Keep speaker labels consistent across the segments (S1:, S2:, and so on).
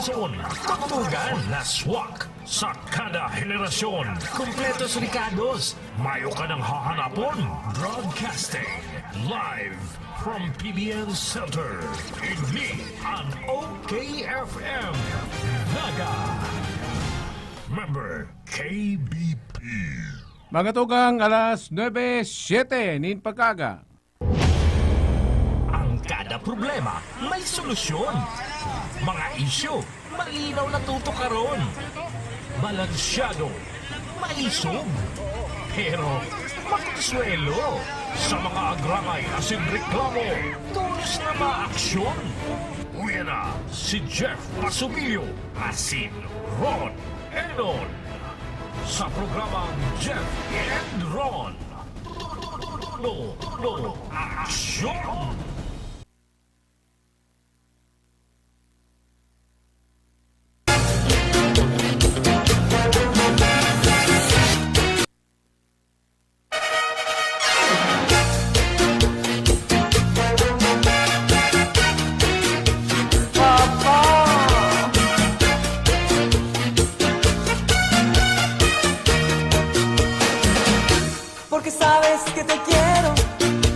S1: Son, Pagtugan na swak sa kada henerasyon. Kompletos Ricardos, mayo ka ng hahanapon. Broadcasting live from PBN Center. Ini ang OKFM. Naga. Member KBP.
S2: Mga tugang alas 9:07 nin pagkaga.
S1: Ang kada problema may solusyon. Mga isyu, malinaw na tutukaron. Balansyado, maisog. Pero magkaswelo. Sa mga agramay asin reklamo, tulos na maaksyon. Uyan na si Jeff Pasubilio, asin Ron Enon. Sa programang Jeff and Ron. Tulo, aksyon!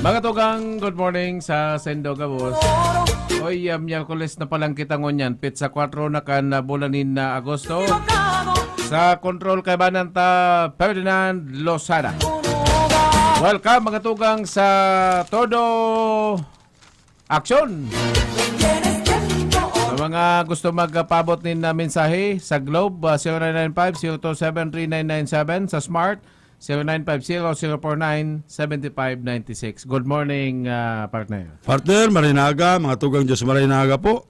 S2: Mga tugang, good morning sa Sendo Gabos. Hoy, Miyerkules na palang kita ngunyan. Pizza 4 na kan bulanin na Agosto. Sa control kay Bananta Ferdinand Lozada. Welcome mga tugang sa Todo Action. Sa mga gusto magpabot nin na mensahe sa Globe, 0995-027-3997 sa Smart 0950-049-7596. Good morning, partner.
S3: Partner, Marinaga, mga tugang Diyos Marinaga po.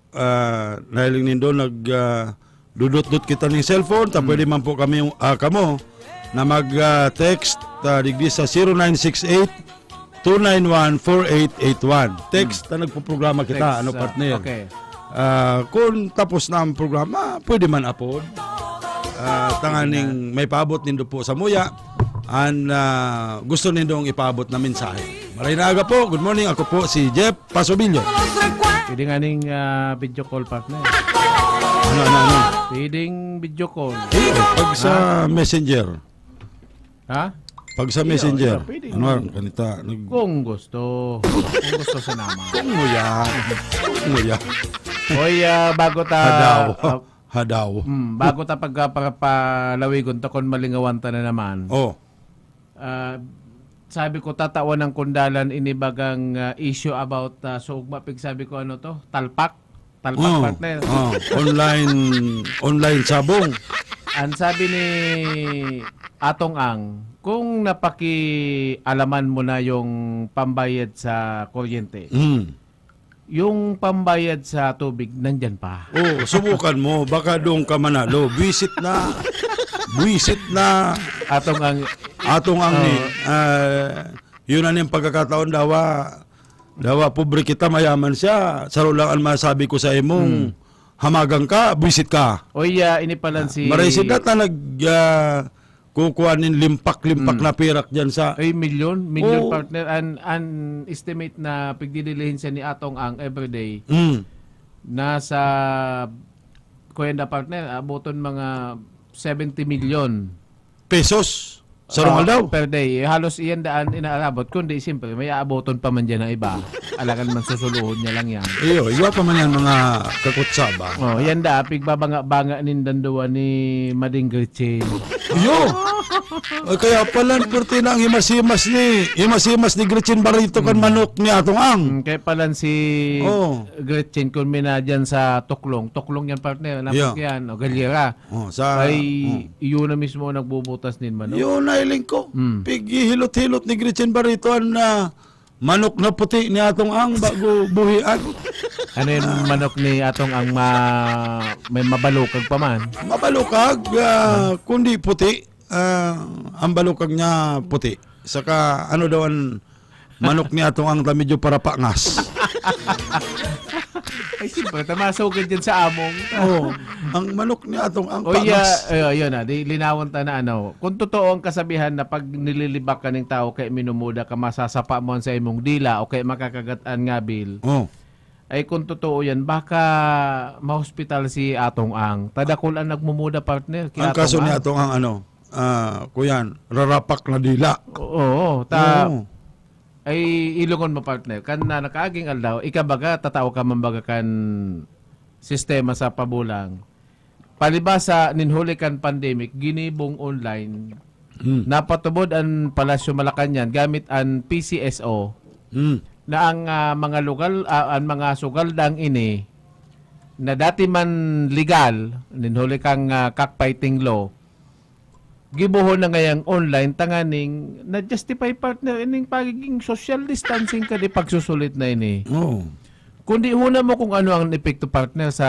S3: Nahiling nindo dudot-dut kita ng cellphone. Pwede man po kami kamo na mag-text digdi sa 0968-291-4881. Text na nagpo-programa kita,
S2: Text,
S3: partner.
S2: Okay.
S3: Kung tapos na ang programa, pwede man upload. Tanganing may paabot nindo po sa muya. Gusto nindong ipaabot na mensahe. Marinaga po, good morning. Ako po si Jeff Pasubilio.
S2: Pwede nga ning video call, partner.
S3: Ano?
S2: Pwedeng video call.
S3: Pag sa messenger.
S2: Ha?
S3: Pag sa messenger.
S2: pwede.
S3: Ano, ganita.
S2: Kung gusto. Kung gusto sa naman.
S3: Nguya.
S2: Hoy, bago ta...
S3: Hadaw.
S2: Bago ta pagpapalawigon ta kon malingawan ta na naman.
S3: Oh.
S2: Sabi ko tatawan ng kundalan inibagang issue about sugma pig sabi ko ano to? Talpak partner.
S3: Online sabong.
S2: Ang sabi ni Atong Ang, kung napakialaman mo na yung pambayad sa kuryente, yung pambayad sa tubig, nandyan pa.
S3: Oh, subukan mo. Baka doon ka manalo. Visit na. Atong ang ni. Yun na yung pagkakataon dawa pobre kita, mayaman siya. Saro lang ang masabi ko sa imong hamagang ka, visit ka.
S2: Oy, inipalan si...
S3: Maraisid na kukuha nin limpak na pirak dyan sa...
S2: Ay, million partner. An estimate na pagdidilihin siya ni Atong Ang everyday. Nasa kuwenda partner, abuton mga 70 million.
S3: Pesos? Sarong daw?
S2: Per day. Halos iyan daan inaarabot. Kundi siyempre, may aaboton pa man dyan ng iba. Alakan man susuluhod niya lang yan.
S3: Iyo, iwa pa man yan mga kakutsaba.
S2: Oh, yan da. Pigbabanga-banga nin danduwa ni Mading Gretchen.
S3: Iyo! Kaya pala purti na ang himas-himas ni Gretchen Barrito kan manok ni Atong Ang.
S2: Kaya pala si Gretchen kung minadyan sa Tuklong. Tuklong yan partner. Napos yan. O Galera. Iyon na mismo nagbubutas nin manok.
S3: Yun na iling ko. Pigihilot-hilot ni Gretchen Barrito na manok na puti ni Atong Ang bago buhian.
S2: Ano yung manok ni Atong Ang may mabalukag pa man?
S3: Mabalukag, kundi puti. Ang balukag niya puti. Saka ano daw ang manok ni Atong Ang medyo para pangas.
S2: Ay, siyempre, tamasugid dyan sa among.
S3: Ang manok ni Atong Ang
S2: O
S3: pangas.
S2: yun na, linawon ta na ano. Kung totoo ang kasabihan na pag nililibak ka ng tao kay minumuda ka, masasapa mo sa imong dila o kay makakagatan nga bil. ay kung totoo yan, baka ma-hospital si Atong Ang. Tadakol ang nagmumuda partner.
S3: Ang kaso ni Atong Ang kuyan, rarapak na dila.
S2: Oo.
S3: Oo.
S2: Ay ilungon mo partner. Kan na nakaaging aldaw, ikabaga tatao ka mambaga kan sistema sa pabulang. Palibasa ninhuli kan pandemic, ginibong online. Napatubod ang Palasyo Malacañang gamit ang PCSO. Na ang mga lugal, ang mga sugaldang ini na dati man legal, ninhuli kang cockfighting law, gibuhon na ngayang online tanganing na-justify partner ining pagiging social distancing ka di pagsusulit na ini.
S3: Oh.
S2: Kundi huna mo kung ano ang epekto partner sa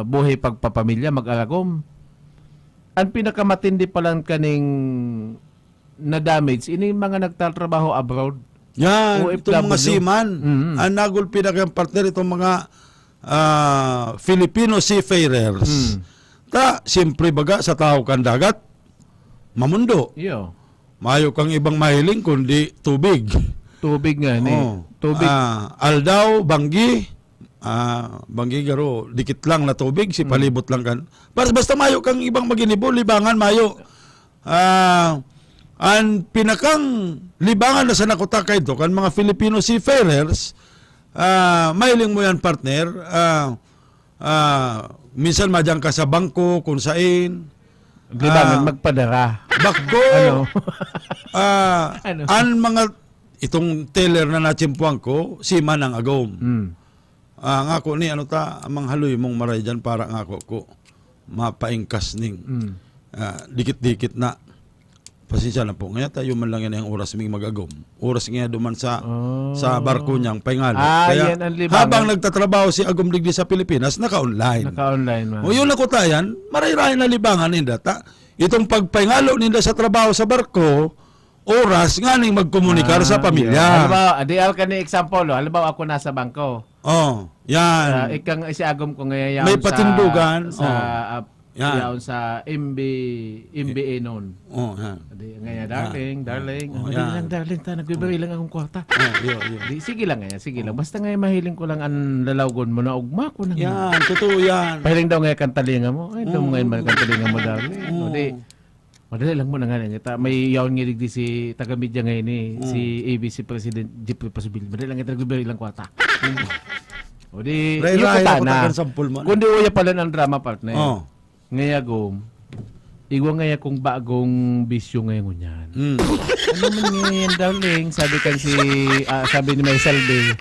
S2: buhay pagpapamilya, mag-alagom. Ang pinakamatindi pa lang kaning na-damage, ini mga nagtatrabaho abroad.
S3: Yan,
S2: OFW.
S3: itong mga seaman. Ang nagulpi na kayang partner, itong mga Filipino seafarers. Siyempre baga sa tao kang dagat, mamundo.
S2: Iyo.
S3: Mayo kang ibang mahiling kundi tubig.
S2: Tubig nga ni.
S3: Oh.
S2: Tubig.
S3: Aldaw, Banggi, Banggi garo, dikit lang na tubig, si palibot lang kan. Basta mayo kang ibang maginibo, libangan mayo. Ang pinakang libangan na sa nakutakay do kan mga Filipino seafarers, mahiling mo yan partner, minsan madyang ka sa bangko kung sain.
S2: Libangan magpadara.
S3: Bakko.
S2: Ano? Ano?
S3: Ang mga itong teller na natsimpuan ko, si Manang Agom. Ngako ni ano ta, amang haloy mong maray dyan para ngako ko mapaingkas ning. Dikit-dikit na. Pasensya na po. Ngayon tayo man lang yan ang oras ming mag-agom. Oras nga duman sa barko niyang paingalo. Kaya
S2: yan ang libangan.
S3: habang nagtatrabaho si Agom digdi sa Pilipinas, naka-online.
S2: Naka-online man.
S3: O yun na ko tayan, maray-rahin na libangan ninda ta. Itong pagpaingalo ninda sa trabaho sa barko, oras nga ning magkomunikar sa pamilya.
S2: Halimbawa, adial ka ni example, halimbawa ako nasa bangko.
S3: Oh, yan.
S2: Ikang isiagom ko ngayon
S3: May patindugan.
S2: yaon sa MBA noon.
S3: Oh, yan.
S2: Adi ngayon darling.
S3: Oh,
S2: Dali
S3: yan.
S2: lang darling ta nagbibigay lang akong kwarta.
S3: Yo.
S2: Di sige lang ngayon, sige lang. Basta ngayon mahiling ko lang ang lalawgon mo na ugma ko nang.
S3: Yan, totoo yan.
S2: Pahiling daw ngayon kantalinga mo. Ay, daw ngayon man kantalinga mo darling. O di madali lang mo na nga nga. May yaon nga digdi si taga-media ngayon si ABC President Jeffrey Pasubil. Madali lang nga nagbibigay lang kwarta. O di iyo ko na. Kundi uya pala ng drama partner.
S3: Oh.
S2: Ngayagom, igwa ngaya kung bagong bisyo ngayon yan. Ano man ngayon, darling? Sabi kan sabi ni May Salve.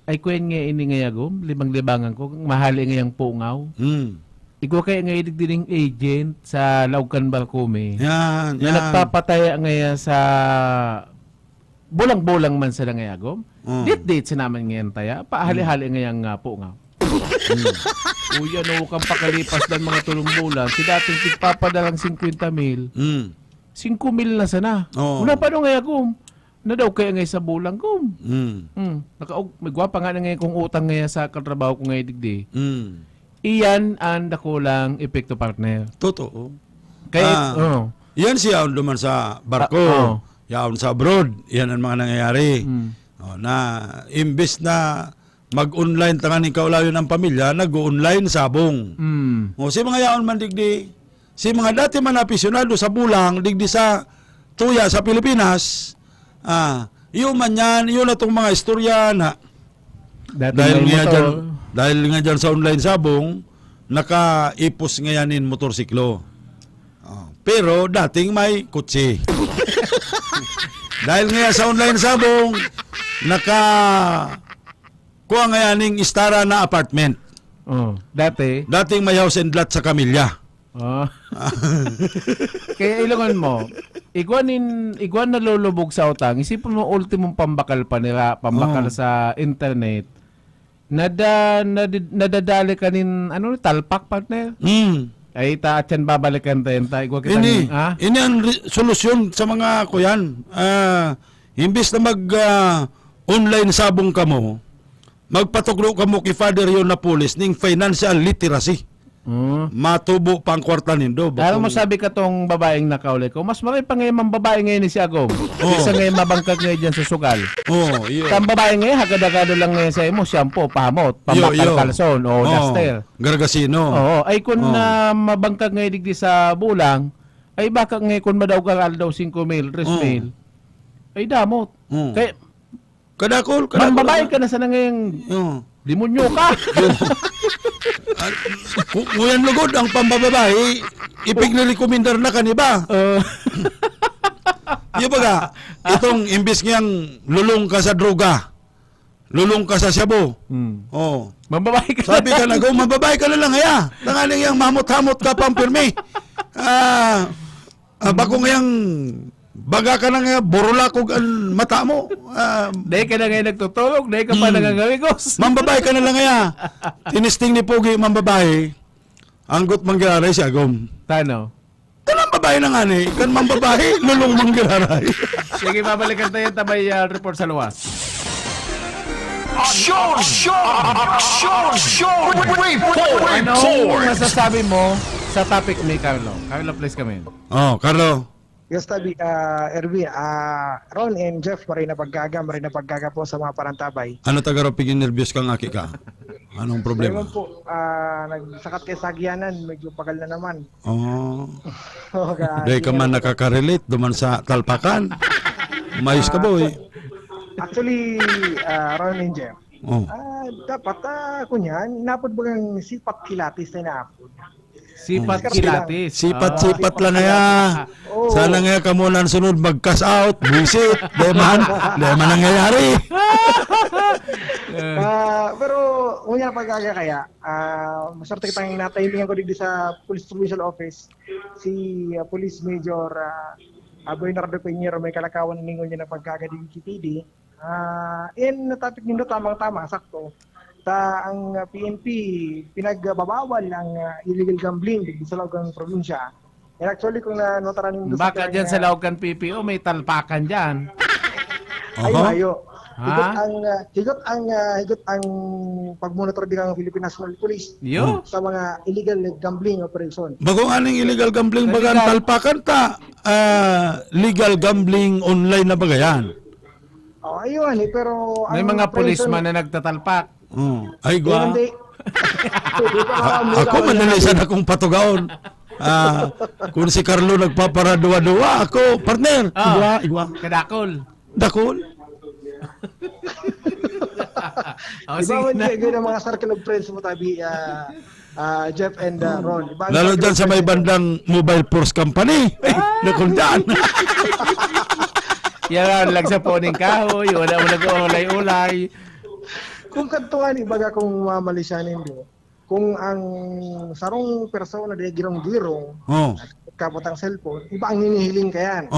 S2: Ay kwen nga ini ngayagom, libang-libangan ko, mahali ngayang pungaw. Igwa kaya ngayon dining agent sa Laucan Barcome.
S3: Yan,
S2: Na nagpapataya ngaya sa bulang-bulang man sa ngayagom. Date sa naman ngayon taya, paahali-hali ngayang pungaw. Uya no kang pakalipas dan mga tulong bulan si dating tigpapadalang 50,000 5,000 na sana una pa nung ngayagom na daw kaya ngay sa bulang kom may gwapa nga na ngay kung utang ngay sa katrabaho ko ngay digdi iyan ang dakulang epekto partner
S3: totoo
S2: kaya
S3: yan siya duman sa barko yaon sa abroad yan ang mga nangyayari na imbes na mag-online tanganing kaulayo ng pamilya, nag-online sabong. O si mga yaon man digdi, si mga dati man aficionado sa bulang, digdi sa tuya sa Pilipinas, yun man yan, yun na itong mga istorya na dahil nga dyan sa online sabong, nakaipos ngayanin motorsiklo. Pero dating may kutsi. Dahil nga sa online sabong, kuha ngayaning istara na apartment. Dating may house and lot sa Kamilya.
S2: Kaya ilungan mo, igwan na lulubog sa utang, isipin mo ultimong pambakal pa nila, pambakal sa internet, nadadali ka nin, talpak partner? Ay, taatyan babalikan tayo.
S3: Ini ang solusyon sa mga kuyan. Imbis na mag-online sabong ka mo, magpatuklo ka mo kay Father yon na police ning financial literacy. Matubo pa ang kwarta nindo.
S2: Kaya mo sabi ka tong babaeng nakauli ko, mas marami pa ngayon mga babae ngayon ni si Agom. Isa ngayon mabangkag ngayon dyan sa sugal.
S3: Oh, iyo.
S2: Kang babae ngayon, hagad-hagado lang ngayon sa imo, shampoo, pahamot,
S3: Yo,
S2: pambakal
S3: yo.
S2: kalson, o duster.
S3: Gargasino.
S2: Oo, ay kung mabangkag ngayon digdi sa bulang, ay baka ngayon kung madaw ka daw 5,000, 3,000, ay damot. Kaya,
S3: Kadakol.
S2: mambabae ka na sana ngayon, limonyo ka.
S3: Nguyan lugod ang pambababae, ipignirekomendar na kaniba. Yung baga, itong imbis ngayang lulong ka sa droga, lulong ka sa shabu. Oh.
S2: Mambabae ka
S3: Sabi ka na, mababae ka na lang ngaya. Tangaling yang mamot-hamot ka pang pirmi. Bako ngayang baga ka na nga, borolakog ang mata mo.
S2: Dahil ka na ngayon nagtutulog, dahil ka pa nangangawigos.
S3: Mambabae ka na lang ngaya. Tinisting ni Pogi, mambabae. Anggot manggaray si Agom.
S2: Tano?
S3: Tanang babae na nga ni. Kan mambabae, lulong manggaray.
S2: Sige, babalikan tayo tabay report sa luwas.
S1: Aksyon! Report!
S2: Ano masasabi mo sa topic ni Carlo? Carlo, please come in.
S3: Oh, Carlo.
S4: Yes, tabi, Erwin, Ron and Jeff, maray na paggaga po sa mga parantabay.
S3: Ano taga piging nervyos kang aki ka? Anong problema?
S4: Ewan po, nagsakat kay Sagyanan, medyo pagal na naman.
S3: Oh. Dahil ka man nakaka-relate duman sa talpakan. Umayos ka boy.
S4: Actually, Ron and Jeff,
S3: Oh.
S4: dapat, kunyan, inapod ba ang sipat kilatis na inapod?
S2: Sipat kilatis.
S3: Sipat-sipat lang nga.
S4: Oo.
S3: Sana nga ka muna ang sunod mag-cash out. Buisit. Deman nangyayari.
S4: Pero, kunyan paggaga kaya, masarte kitang natimingan ko dito sa Police Provincial Office, si Police Major Bernardo Peñero, may kalakawan ningon niya na paggaga din KTD. In topic nindo tamang-tama, sakto. Ang PNP pinagbabawal ang illegal gambling dito sa loob ng probinsya. And actually kung nanotaran nindo
S2: Baka dyan sa Laucan PPO, may talpakan dyan.
S4: ayo.
S2: Ha?
S4: Higot ang pagmonitor din ng Philippine National Police
S2: Yo.
S4: sa mga illegal gambling operation.
S3: Bagong aning illegal gambling bagan talpakan ta. Legal gambling online na bagayan.
S4: Ayun pero
S2: May mga policeman na nagtatalpak.
S3: Ay gwa.
S4: Hindi.
S3: Ako manalisan akong patugaon. Kung si Carlo nagpaparadua-dua, ako partner. Igwa.
S2: Kadakol.
S3: Dakol.
S4: Iba mo din mga circle of friends mo tabi Jeff and Ron.
S3: Lalo dyan sa may bandang Mobile Force Company. Nakundaan.
S2: Yan lang sa poning kahoy. Wala mo nag-ulay-ulay.
S4: Kung kantuan ibaga kung mamalisanin do, kung ang sarong persona di girong-girong kapotang cellphone, iba ang hinihiling kayan.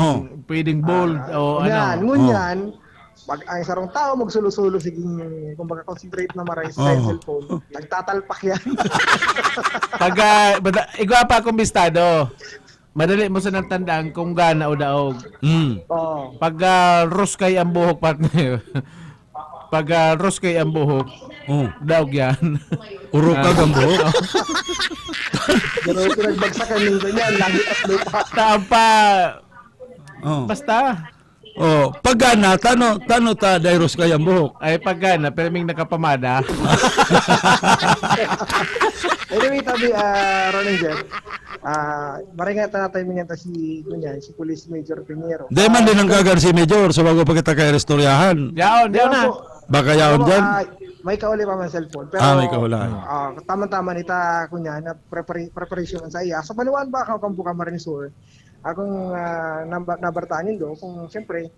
S2: Pwedeng bold o
S4: Yan,
S2: ano.
S4: ngunyan, pag ang sarong tao magsulo-sulo siging kumbaga concentrate na maray sa cellphone, nagtatalpak yan.
S2: Pag igwa pa akong bistado. Madali mo sa tandaan kung gana o daog. Pag ruskay ang buhok partner. Pag ruskay ang buhok, daog yan.
S3: Urukag ang buhok.
S4: Pero pinagbagsakan ninyo niyan, lagi at lupa.
S2: Tampa. Basta.
S3: Pag gana, tano ta dairos kay ang buhok.
S2: Ay pag gana, pero may nakapamada.
S4: Anyway, tabi, Ron and Jeff, maringatan natin minyan si Police Major Pinheiro.
S3: Di man din ang kagar si Major sa bago pa kita kay restoryahan.
S2: Yaon na.
S3: Baka yaon dyan?
S4: May kauli pa man cellphone. Pero,
S3: may kauli.
S4: Tama-tama nita kunya na preparation sa iya. Sa panuan ba ako kang buka marinisur? Akong nabartanin do kung siyempre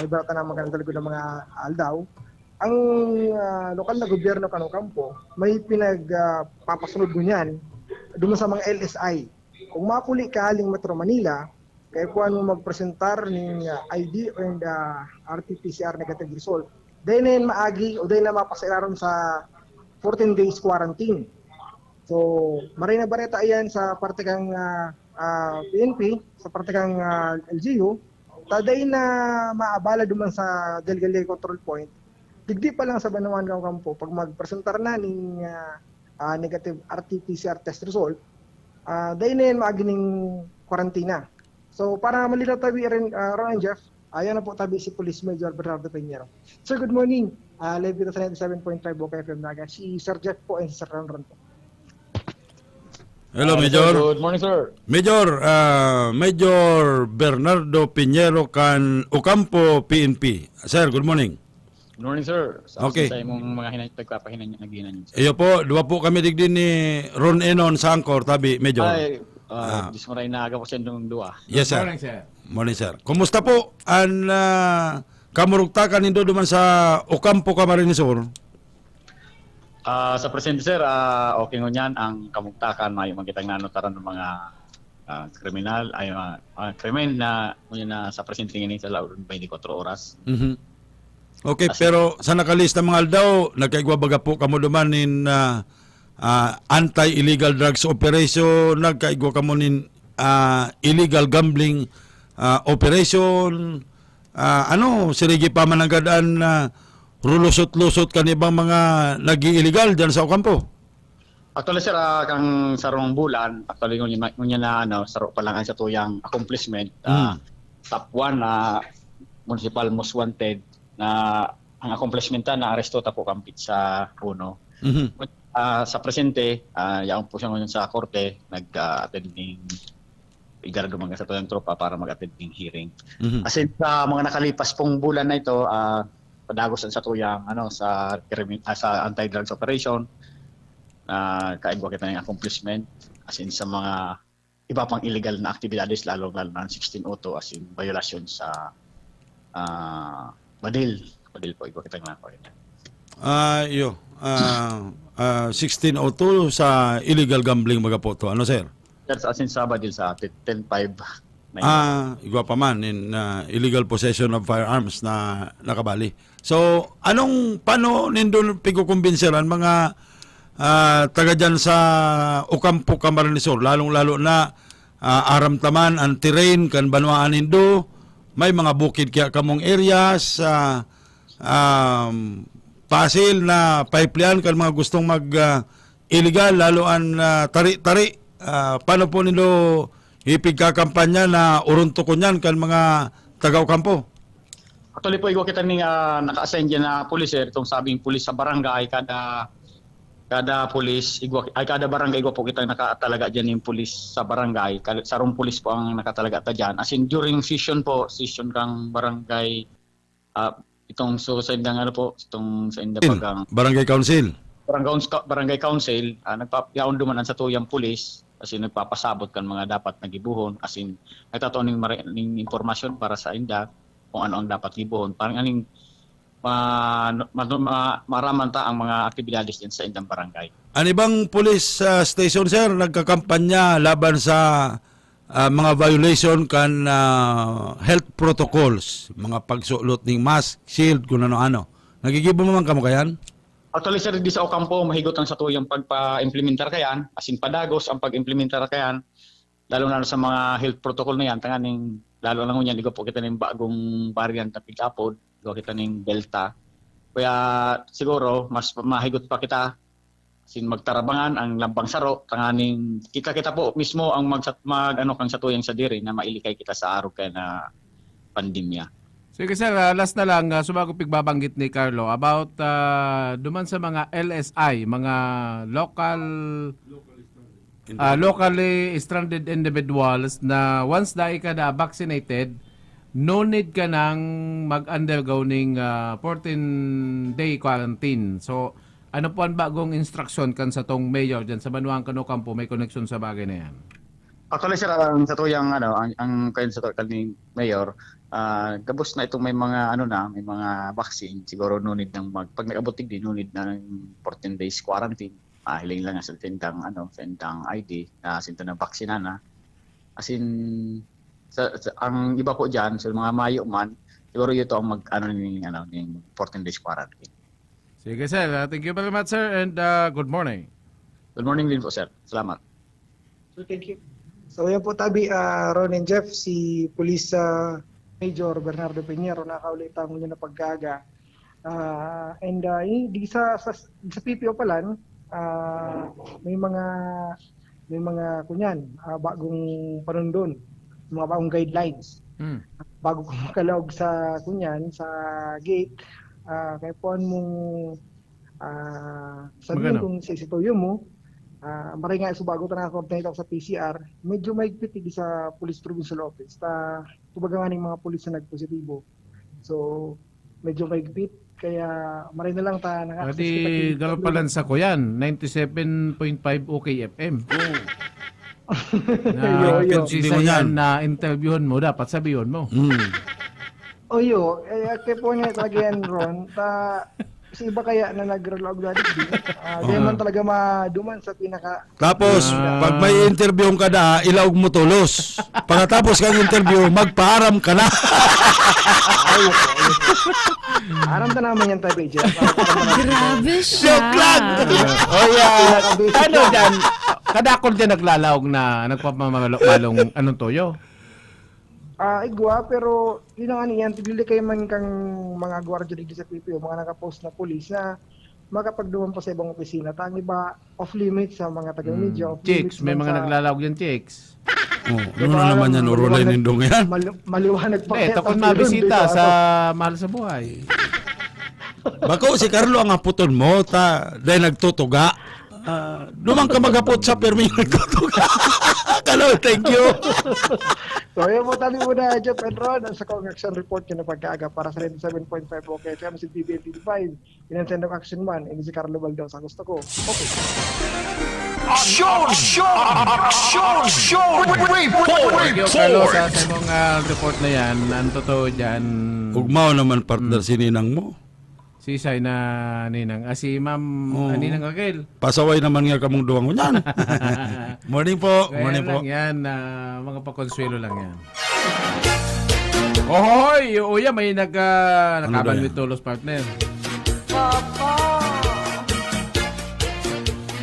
S4: naibarata naman ka ng mga aldaw. Ang lokal na gobyerno kanong kampo may pinagpapasunod ko niyan doon sa mga LSI. Kung mapuli ka aling Metro Manila, kaya kuhan mo magpresentar ng ID and RT-PCR negative result. Dahil na yan maagi o dahil na mapasailaron sa 14 days quarantine. So, maray na bareta yan sa parte kang PNP, sa parte kang LGU, taday na maabala duman sa Galgalia Control Point, digdi pa lang sa Banawan Kampo, pag magpresentar na ng negative RT-PCR test result, dahil na yan maagining kwarantina. So para malinaw tabi rin, Ron and Jeff, ayan na po tabi si Police Major Bernardo Peñero. Sir, good morning. Live dito sa 97.5 Boca FM Naga. Si Sir Jeff po and si Sir Ron po.
S3: Hello,
S5: Sir,
S3: Major.
S5: good morning, sir.
S3: Major Bernardo Piñero kan Ocampo, PNP. Sir, good morning.
S5: Good morning, sir.
S3: Okay.
S5: Sa imong mga pagpapahinan niyo, naghinan niyo.
S3: Iyo po, dua po kami digdi ni Ron Enon sa Angkor, tabi, Major.
S5: Ay, dismaray na aga po siya nung dua.
S3: Yes, sir.
S2: Morning, sir.
S3: Morning, sir. Kumusta po ang kamurugtakan nindo duman sa Ocampo, Camarines Sur?
S5: Sa presente, sir, okay ngunyan ang kamugtakan, may magkitang nanotaran ng mga kriminal, ay krimen na ngunyan na sa presente ngayon sa laon 24 oras.
S3: Mhm. Okay, pero sa nakalista mga aldaw, nagkaigwabaga po kamo duman in anti-illegal drugs operation, nagkaigwa kamo nin illegal gambling operation, sirigi pa mananggadaan rulusot-lusot kanibang mga nag-illegal dyan sa Ocampo?
S5: Actually, sir, kang sarong bulan, actually ngunyan na saro pa lang ang sa tuyang accomplishment. Top 1 na municipal most wanted na ang accomplishment na aresto ta po kampit sa Puno.
S3: Mhm.
S5: Sa presente, yaong po siya ngayon sa korte, nag-attend ng igarado mga sa tuyang tropa para mag-attend ng hearing.
S3: Mhm.
S5: As in, sa mga nakalipas pong bulan na ito, padagos sa tuyang sa anti-drugs operation, kaigwa kita ng accomplishment, as in sa mga iba pang illegal na aktibidades, lalo na 1602, as in violation sa Badil po, igwa kita ng nakuha.
S3: 1602 sa illegal gambling mga po to. Ano, sir?
S5: That's as in sa Badil sa 10.5.
S3: Igwa pa man in illegal possession of firearms na nakabali. So, paano nindo pigukumbinsiran mga taga dyan sa Ocampo, Camarines Sur, lalong-lalo na aramtaman ang terrain kan banwaan nindo, may mga bukid kaya kamong areas, pasil na pipeline kan mga gustong mag illegal, lalo ang tari-tari. Paano po nindo ipigkakampanya na uruntukon yan kan mga taga-Ocampo?
S5: Actually po, igwa kita ning naka-assign dyan na pulis, itong sabing pulis sa barangay, kada pulis, kada barangay igwa po kita nakatalaga dyan yung pulis sa barangay, sarong pulis po ang nakatalaga ta dyan. As in, during session kang barangay, itong sa indang itong sa indang pagang
S3: Barangay Council.
S5: barangay council, nagpapayaon dumanan sa tuyang pulis, as in nagpapasabot kan mga dapat nagibuhon, as in nagtataon ng impormasyon para sa inda kung ano ang dapat gibuhon, parang aning maraman ta ang mga aktibidades din sa indang barangay.
S3: Ano bang police station, sir, nagkakampanya laban sa mga violation kan health protocols, mga pagsulot ng mask, shield, kung ano-ano? Nagigibo mo man kamo kayan?
S5: Actually, sir, di sa Ocampo, mahigot ang sa tuyang pagpa-implementar kayan, as in padagos ang pag-implementar kayan, lalo na sa mga health protocol na yan, tanganing, lalo na ngunyan, ligo po kita ng bagong variant na pick-upod, ligo kita ng Delta. Kaya siguro, mas mahigot pa kita, as in magtarabangan ang lambang saro, tanganing, kita po mismo ang kang sa tuyang sa diri na mailikay kita sa araw kaya na pandemya.
S2: Sige, sir, last na lang, subago pigbabanggit ni Carlo about duman sa mga LSI, mga locally stranded individuals na once dahil ka na vaccinated, no need ka nang mag-undergo ng 14-day quarantine. So, ano po ang bagong instruction kan sa tong mayor dyan sa Banuang Cano Campo, may connection sa bagay na yan?
S5: Actually, sir, ang sa tuyang ang kayo sa tuyang mayor, gabos na itong may mga may mga vaccine, siguro no need ng pag nag-abutig din, no need ng 14 days quarantine. Hiling lang sa tindang sa tindang ID na sinto ng vaksina na. As in ang iba po diyan sa mga mayo man, siguro ito ang ng 14 days quarantine.
S2: Sige, sir. Thank you very much, sir, and good morning.
S5: Good morning din po, sir. Salamat.
S4: So, thank you. So, yan po tabi, Ron and Jeff, si Police Major Bernardo Peñero, nakaulitan mo niya na paggaga. Di sa PPO palan, may mga kunyan, bagong panundon, mga bagong guidelines. Bago ko makalog sa kunyan, sa gate, kaya puan mong sabihin
S2: Magano?
S4: kung sisituyo mo, maray nga so bago ta na-complain ako sa PCR, medyo maigpit di sa Police Provincial Office. Kumbaga nga ng mga pulis na nagpositibo. So, medyo maigpit, kaya maray na lang ta nang-access
S2: Pati galapalansa ko yan, 97.5 OKFM. Na
S4: Yo.
S2: consistent
S3: Hindi mo yan.
S2: yan na interviewon mo, dapat sabihin mo.
S4: Oyo, kaya po niya talaga yan, Ron. Si iba kaya na nag-relog na di. Di man talaga maduman sa pinaka...
S3: Tapos, pag may interview ka na, ilaog mo tulos. Pagkatapos kang interview, magpaaram ka na.
S4: Aram ta naman yan tayo, Beja.
S6: Grabe siya.
S3: Joke lang!
S2: Oh yeah. Ano dyan? Kadakol dyan naglalawag na nagpapamalong anong toyo?
S4: Igwa, pero yun ang ano yan, tigili kayo man kang mga gwardiya dito sa PPO, mga nakapost na pulis na makapagduman pa sa ibang opisina. Tang iba off-limit sa mga taga-media.
S2: Chicks, may mga naglalawag dyan, chicks.
S3: Ano na naman yan, urulay nindong yan.
S4: Maliwanag pa
S2: Eh, takot mabisita sa mahal sa buhay.
S3: Bako, si Carlo ang aputon mo, dahil nagtutuga. Dumang ka magapot sa permi nagtutuga. Carlo, thank you.
S4: So, yun po tabi muna, Jeff and Ron, sa kong action report yun na pagkaaga para sa 7.5 okay. Kaya si TBN 5 in of action 1, ini si Carlo Baldaw sa gusto ko. Okay.
S1: Aksyon!
S2: Thank you, Carlo, sa mong report na yan. Ang totoo dyan,
S3: Ugmao naman partner si Ninang mo.
S2: si Isay na ninang. Si Ma'am Ninang Raquel.
S3: Pasaway naman nga kamong duwang yan. Morning po.
S2: Kaya
S3: Morning po.
S2: lang yan, mga pakonsuelo lang yan. Ohoy! Uya, may nakaban
S3: daw
S2: with Tolos partner.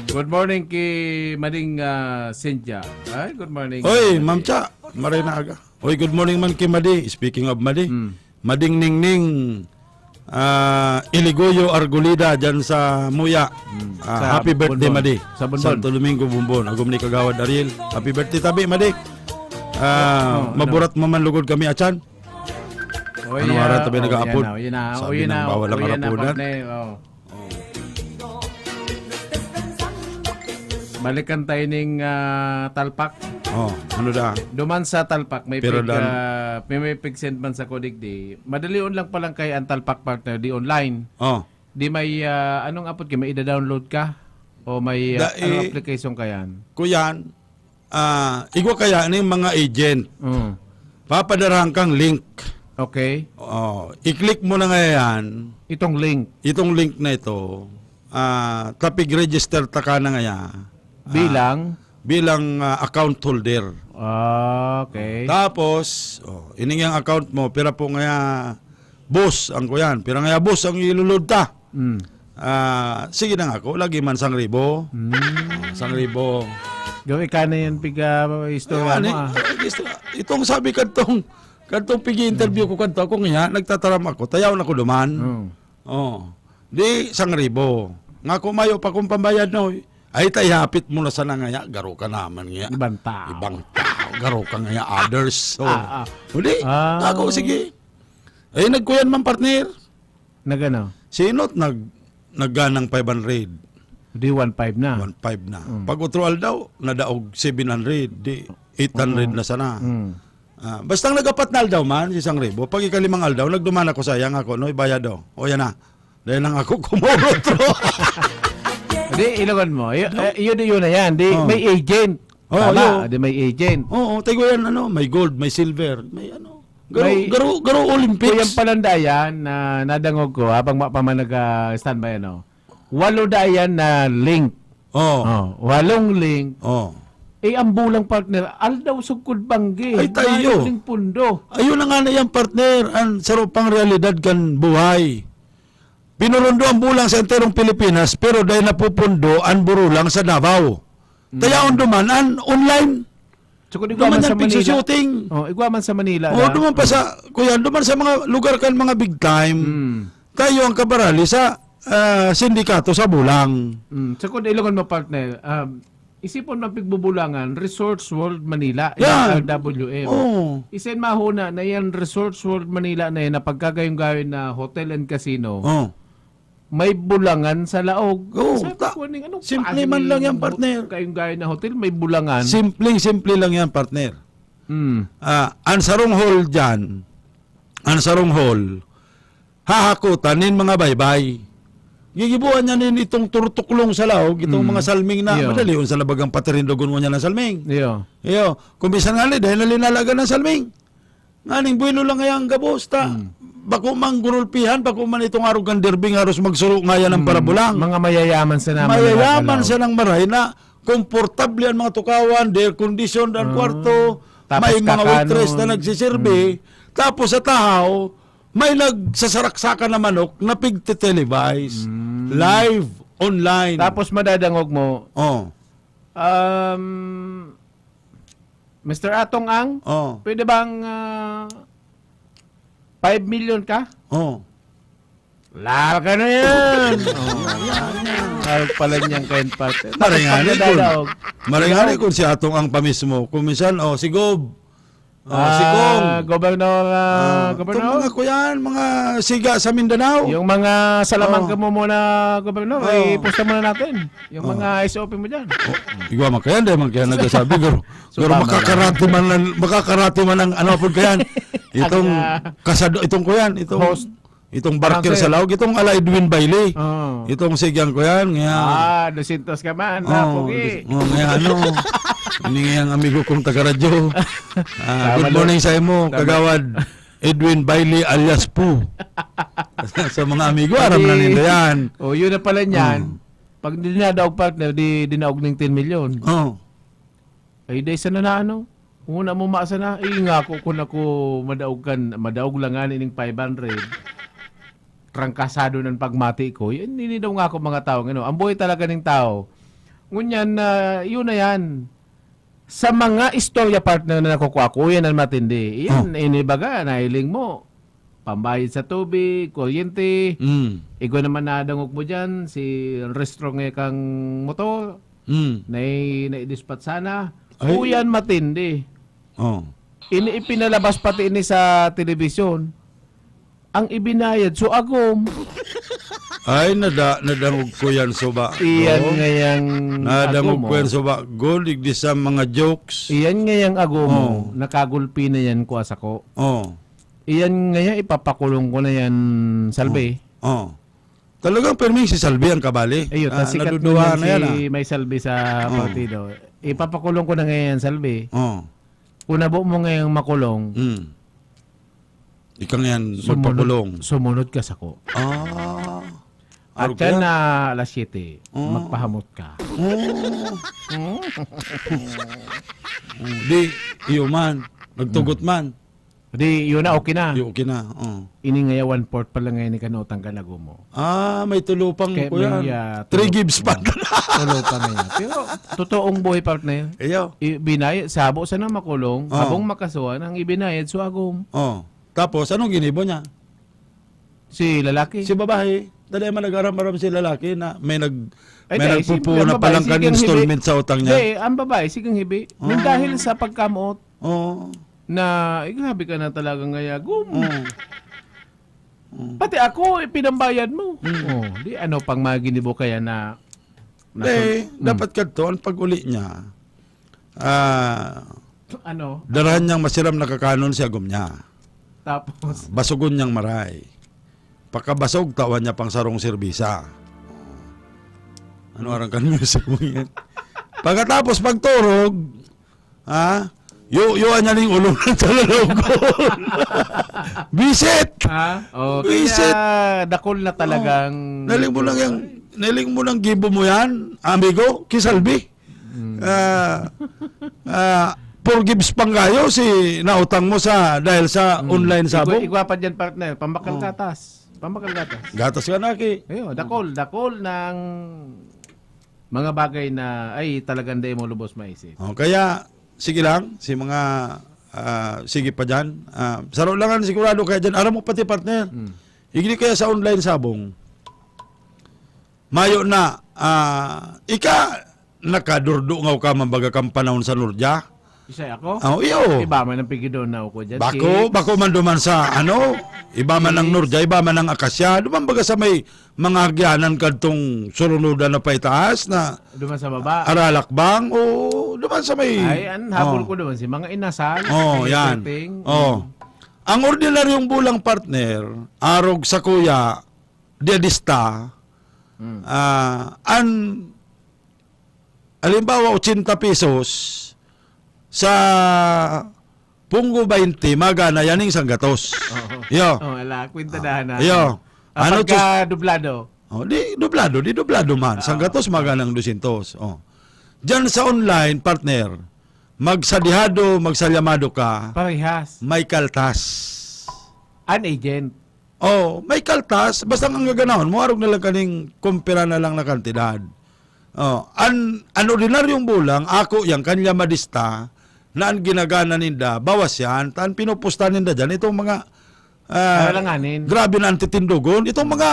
S2: Good morning kay Mading Cynthia. Ay, good morning.
S3: Oy, Ma'am Cha. Maray na aga. Oy, good morning man kay Madi. Speaking of Madi. Mading Ningning. Iligoyo Argulida dyan sa Muya.
S2: Sa
S3: Happy birthday,
S2: Bonbon.
S3: Madi.
S2: Sa Bonbon.
S3: Santo Domingo, Bumbon. Agum ni Kagawad Ariel. Happy birthday, tabi, Madi. Maburat mo man lugod kami, Achan. Ano ara tabi nag-aapod? Sabi ng bawal ang arapudan.
S2: Balikan tayo ng talpak.
S3: Ano da?
S2: Duman sa talpak, may
S3: Pero
S2: may pig-send man sa Codigdi. Madali on lang palang kay ang talpak partner di online. Di may anong apod kay may ida-download ka o may anong application kayan?
S3: Kuyan, igwa kaya ni mga agent. Papadarahan kang link.
S2: Okay.
S3: I-click mo na ngayon
S2: Itong link
S3: itong link na ito. Tapig register ta ka na ngayon. Bilang account holder.
S2: Okay.
S3: Tapos, ining yung account mo, pira po nga boss ang kuyan. Pira nga boss ang ilulod ta. Sige na nga ako, lagi man 1,000. 1,000.
S2: Gawin ka na yan piga istorya mo
S3: Itong sabi kantong pigi-interview ko kanto ako nga, nagtataram ako, tayaw na ko duman. Di 1,000. Nga kumayo pa kung pambayad no, ay tayapit mo na sana nga, garo ka naman nga.
S2: Ibang tao.
S3: Garo ka nga others. Hindi, ako sige. Ay nagkuyan man partner.
S2: Nagano?
S3: Sinot nagganang 500.
S2: Di 1.5 na.
S3: 1.5 na. Pag utroal daw, nadaog 700, di 800 na sana. Basta nagapat na aldaw man, si 1,000. Pag ikalimang aldaw, nagduman ako sayang ako, no, ibayad daw. O yan na. Dahil lang ako kumurotro.
S2: Di, ilogan mo. Yun na yan. Di, may agent. Tama, di may agent.
S3: Tayo yan, may gold, may silver, may garo Olympics.
S2: Kuyang palandayan na nadangog ko habang mapamanaga-standby, 8 dayan na link. 8 link. Ang bulang partner, aldaw sugkod banggi.
S3: Ay tayo.
S2: Pundo.
S3: Ayun na nga na yan, partner. Ang sarupang realidad kan buhay. Pinurundo ang bulang sa enterong Pilipinas, pero dahil napupundo ang burulang sa Davao. Tayaon duman, online.
S2: So,
S3: Duman yan pigsushooting.
S2: Igwaman sa Manila.
S3: Duman pa sa, kuya, duman sa mga lugar kan mga big time. Tayo ang kabarali sa sindikato sa bulang.
S2: So kung ilungan mo partner, isipon man pigbubulangan, Resorts World Manila,
S3: Yan.
S2: RWM.
S3: Oh.
S2: Isin mahuna na yan, Resorts World Manila na yan, na pagkagayong-gawin na hotel and casino,
S3: Oh.
S2: may bulangan sa laog.
S3: Oo,
S2: Sabi ko, anong
S3: simple
S2: klase
S3: man
S2: ng
S3: lang yan, partner.
S2: Kayong-gawin na hotel, may bulangan.
S3: Simple lang yan, partner.
S2: Mm.
S3: Ang sarong hall dyan, ang sarong hall, hahakutan nin mga baybay. Gigibuan niya nin itong turutuklong sa laog, itong mga salming na,
S2: Iyo.
S3: madali yun sa labagang patirindogon mo niya ng salming.
S2: Iyo.
S3: Iyo, kumbisan nga dahil nalinalaga ng salming. Nganing buwelo lang ngayang gabos, bako man gurulpihan, bako man itong arugan derbing haros magsuro nga yan ng parabulang.
S2: Mga mayayaman sa naman.
S3: Mayayaman sa ng maray na komportable ang mga tukawan, air condition ang kwarto,
S2: Tapos
S3: may mga
S2: kakanon.
S3: waitress na nagsiserve, tapos sa tahaw, may nagsasaraksakan na manok na pigte-televise, live, online.
S2: Tapos madadangog mo,
S3: Oh,
S2: Mr. Atong Ang,
S3: oh,
S2: pwede bang 5 million ka?
S3: oh.
S2: Lal ka na yan! Lal pala niyang kain parte.
S3: Maringani kun.
S2: Dadawag.
S3: Maringani kun si Atong Ang pamismo. Kumisan, si Gob. Si Gong.
S2: Gobernador,
S3: Itong
S2: Gobernador.
S3: mga kuyan, mga siga sa Mindanao.
S2: Yung mga salamangka mo muna, Gobernador,
S3: Oh.
S2: ipusta muna natin. Yung mga SOP mo dyan.
S3: Igwa man kayan, dahil man kayan nagsasabi. Pero
S2: Sumama
S3: makakarati man ang ano po kayan. Itong kasado, itong kuyan,
S2: Host.
S3: itong barker
S2: Announcer.
S3: sa laog, itong ala Edwin Bailey.
S2: Oh.
S3: Itong sigyang kuyan, ngayon.
S2: 200 ka man,
S3: Oh,
S2: Pogi.
S3: ngayon ano. Ini ang amigo kong taga-radyo. Good morning sa imo, kagawad Edwin Bailey alias Poo. Sa mga amigo, aram na nila yan.
S2: Oh, yun na pala niyan. Pag dinadaog partner, dinaog ng 10 million.
S3: Oh.
S2: Ay, day sana na ano. Una mo maasa na, nga ko kung ako madaog lang nga ning 500. Trangkasado ng pagmati ko. Yun, hindi daw nga ako mga tao. Ano. Ang buhay talaga ng tao. Ngunyan, yun na yan. Sa mga istorya partner na nakukuha ko, yan ang matindi. Yan, inibaga, nahiling mo. Pambayad sa tubig, kuryente. Ikaw naman nadangog mo dyan, si restaurant kang motor, na-dispatch sana.
S3: Ay.
S2: Yan matindi.
S3: Oh.
S2: Ipinalabas pati ini sa telebisyon. Ang ibinayad, so agom.
S3: Ay, nadangog ko yan soba.
S2: Iyan ngayang
S3: Nadangog
S2: agom
S3: ko yan
S2: mo.
S3: soba. Gold, igdi sa mga jokes.
S2: Iyan ngayang agom mo.
S3: Oh.
S2: Nakagulpi na yan ko asa ko.
S3: Oh.
S2: Iyan ngayang ipapakulong ko na yan, Salve.
S3: Oh. Talagang permi si Salvi ang kabali.
S2: Ayun, sikat mo
S3: naduduha
S2: yan
S3: na yan.
S2: si May Salve sa partido. Ipapakulong ko na ngayon, Salve.
S3: Oh.
S2: Kung nabo mo ngayong makulong,
S3: Ikaw yan magpakulong.
S2: sumunod ka sa ko. At
S3: Arog
S2: yan
S3: yan.
S2: na alas 7, magpahamot ka.
S3: Di, iyo man. Nagtugot man.
S2: Di, yun na, okay na.
S3: Iyo, okay na. Oh.
S2: Ini ngaya 1/4 pa lang ngayon ni kanutang kanago mo.
S3: May tulupang
S2: Kaya
S3: ko yan.
S2: may,
S3: 3 gives pa.
S2: Tulo pa ngayon. Pero, totoong buhay partner.
S3: Iyo.
S2: Ibinayad, sabo sa na makulong, habang makasuhan, ang ibinayad, so agong
S3: Oh. Tapos, anong ginibo niya?
S2: si lalaki.
S3: Si babae, dali man nag-aram-aram si lalaki na may
S2: Ay,
S3: may
S2: dahil, simple,
S3: nagpupuno
S2: ang
S3: na
S2: babae,
S3: palang kan
S2: sigang
S3: installment
S2: hibi.
S3: sa utang niya.
S2: Hindi, ang babae, sigang hibi. Nang dahil sa pagkamuot
S3: Oo.
S2: na, grabe ka na talaga ngayagom.
S3: Oo.
S2: Pati ako, pinambayad mo. Oh, di ano pang maginibo kaya na
S3: Dapat kadto ang pag-uli niya.
S2: ano,
S3: Darahan niyang masiram na kakanon si agom niya.
S2: tapos,
S3: Basugon niyang maray. Pagkabasog, tawan niya pang sarong serbisa. Ano arang kan music mo yan? Pagkatapos pagturog, yuan niya ning ulo ng talalogol. Visit!
S2: kaya dakol na talagang
S3: Naling mo lang gibo mo yan, amigo, kisalbi. Forgives pang kayo si nautang mo dahil sa online sabong.
S2: Igwa pa dyan partner, pambakal gatas. Pambakal gatas.
S3: Gatas ka na ki.
S2: Ayun, dakol ng mga bagay na ay talagang di mo lubos maisip.
S3: Kaya sige lang si mga sige pa dyan. Saro lang sigurado kaya dyan. Aram mo pati partner. Higli kaya sa online sabong. mayo na, nakadurdo nga ka mambaga kang panahon sa Nurja.
S2: Isa ako?
S3: Oh, iyo.
S2: Iba man ang pigidon na ako dyan.
S3: Bako man duman sa iba man ang Nurja, iba man ang Akasya, duman baga sa may mga agyanan kadtong surunudan na paitaas na
S2: Duman sa baba.
S3: Aralakbang o duman sa may
S2: Ay, habol ko doon si mga inasal.
S3: yan.
S2: Setting.
S3: Ang ordinaryong bulang partner, arog sa kuya, diadista, alimbawa 80 pesos sa Punggo 20 magana yaning sanggatos. Yo.
S2: Ala, kwintadahan na.
S3: Yo.
S2: Ano
S3: Ano
S2: pagka dublado?
S3: di dublado man. Sanggatos maganang 200. Diyan sa online partner, magsadihado, magsalyamado ka,
S2: Parehas.
S3: may kaltas.
S2: An agent.
S3: May kaltas, basta ang gaganahon mo arog na lang kaning kumpira na lang na kantidad. An ordinaryong bulang ako yang kanya madista na ang ginagana ninda, bawas yan, tan pinupusta ninda dyan, itong mga
S2: Alanganin.
S3: grabe na antitindugon, itong mga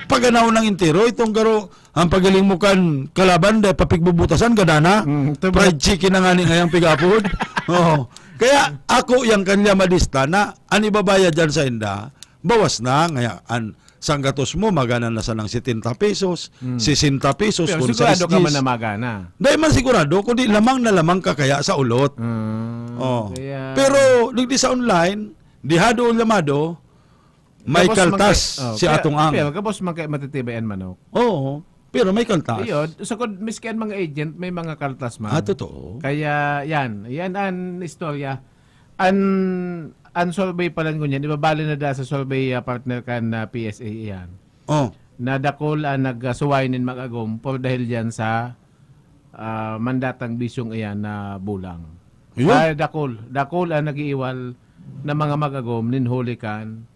S3: paganaw ng intero, itong garo, ang pagaling mo kan kalaban, dahil papigbubutasan, gadana, fried chicken na nga ni ngayang pigapod. Kaya ako yang kanya madista na, ang ibabaya dyan sa inda, bawas na, ngaya, sanggatos mo, magana na sa ng 70 pesos, 60 pesos,
S2: Pero
S3: kung sa
S2: sigurado ka
S3: isdis.
S2: man na magana.
S3: Dahil man sigurado, kundi lamang na lamang ka kaya sa ulot.
S2: Kaya...
S3: Pero, digdi sa online, dihado o lamado, may
S2: Kapos
S3: kaltas si
S2: kaya-
S3: atong ang.
S2: Pero kapos man kay matitibayan manok.
S3: Oo, pero may kaltas.
S2: Iyo, sa kung miskin mga agent, may mga kaltas man.
S3: Totoo.
S2: Kaya yan ang istorya. Ang survey pa lang kunyan, ibabali na da sa survey partner kan na PSA yan. Na dakol ang nagsuwainin mag-agom por dahil yan sa mandatang bisyong iyan na bulang.
S3: Yun.
S2: Dakol ang nag-iiwal na mga mag-agom ninhuli kan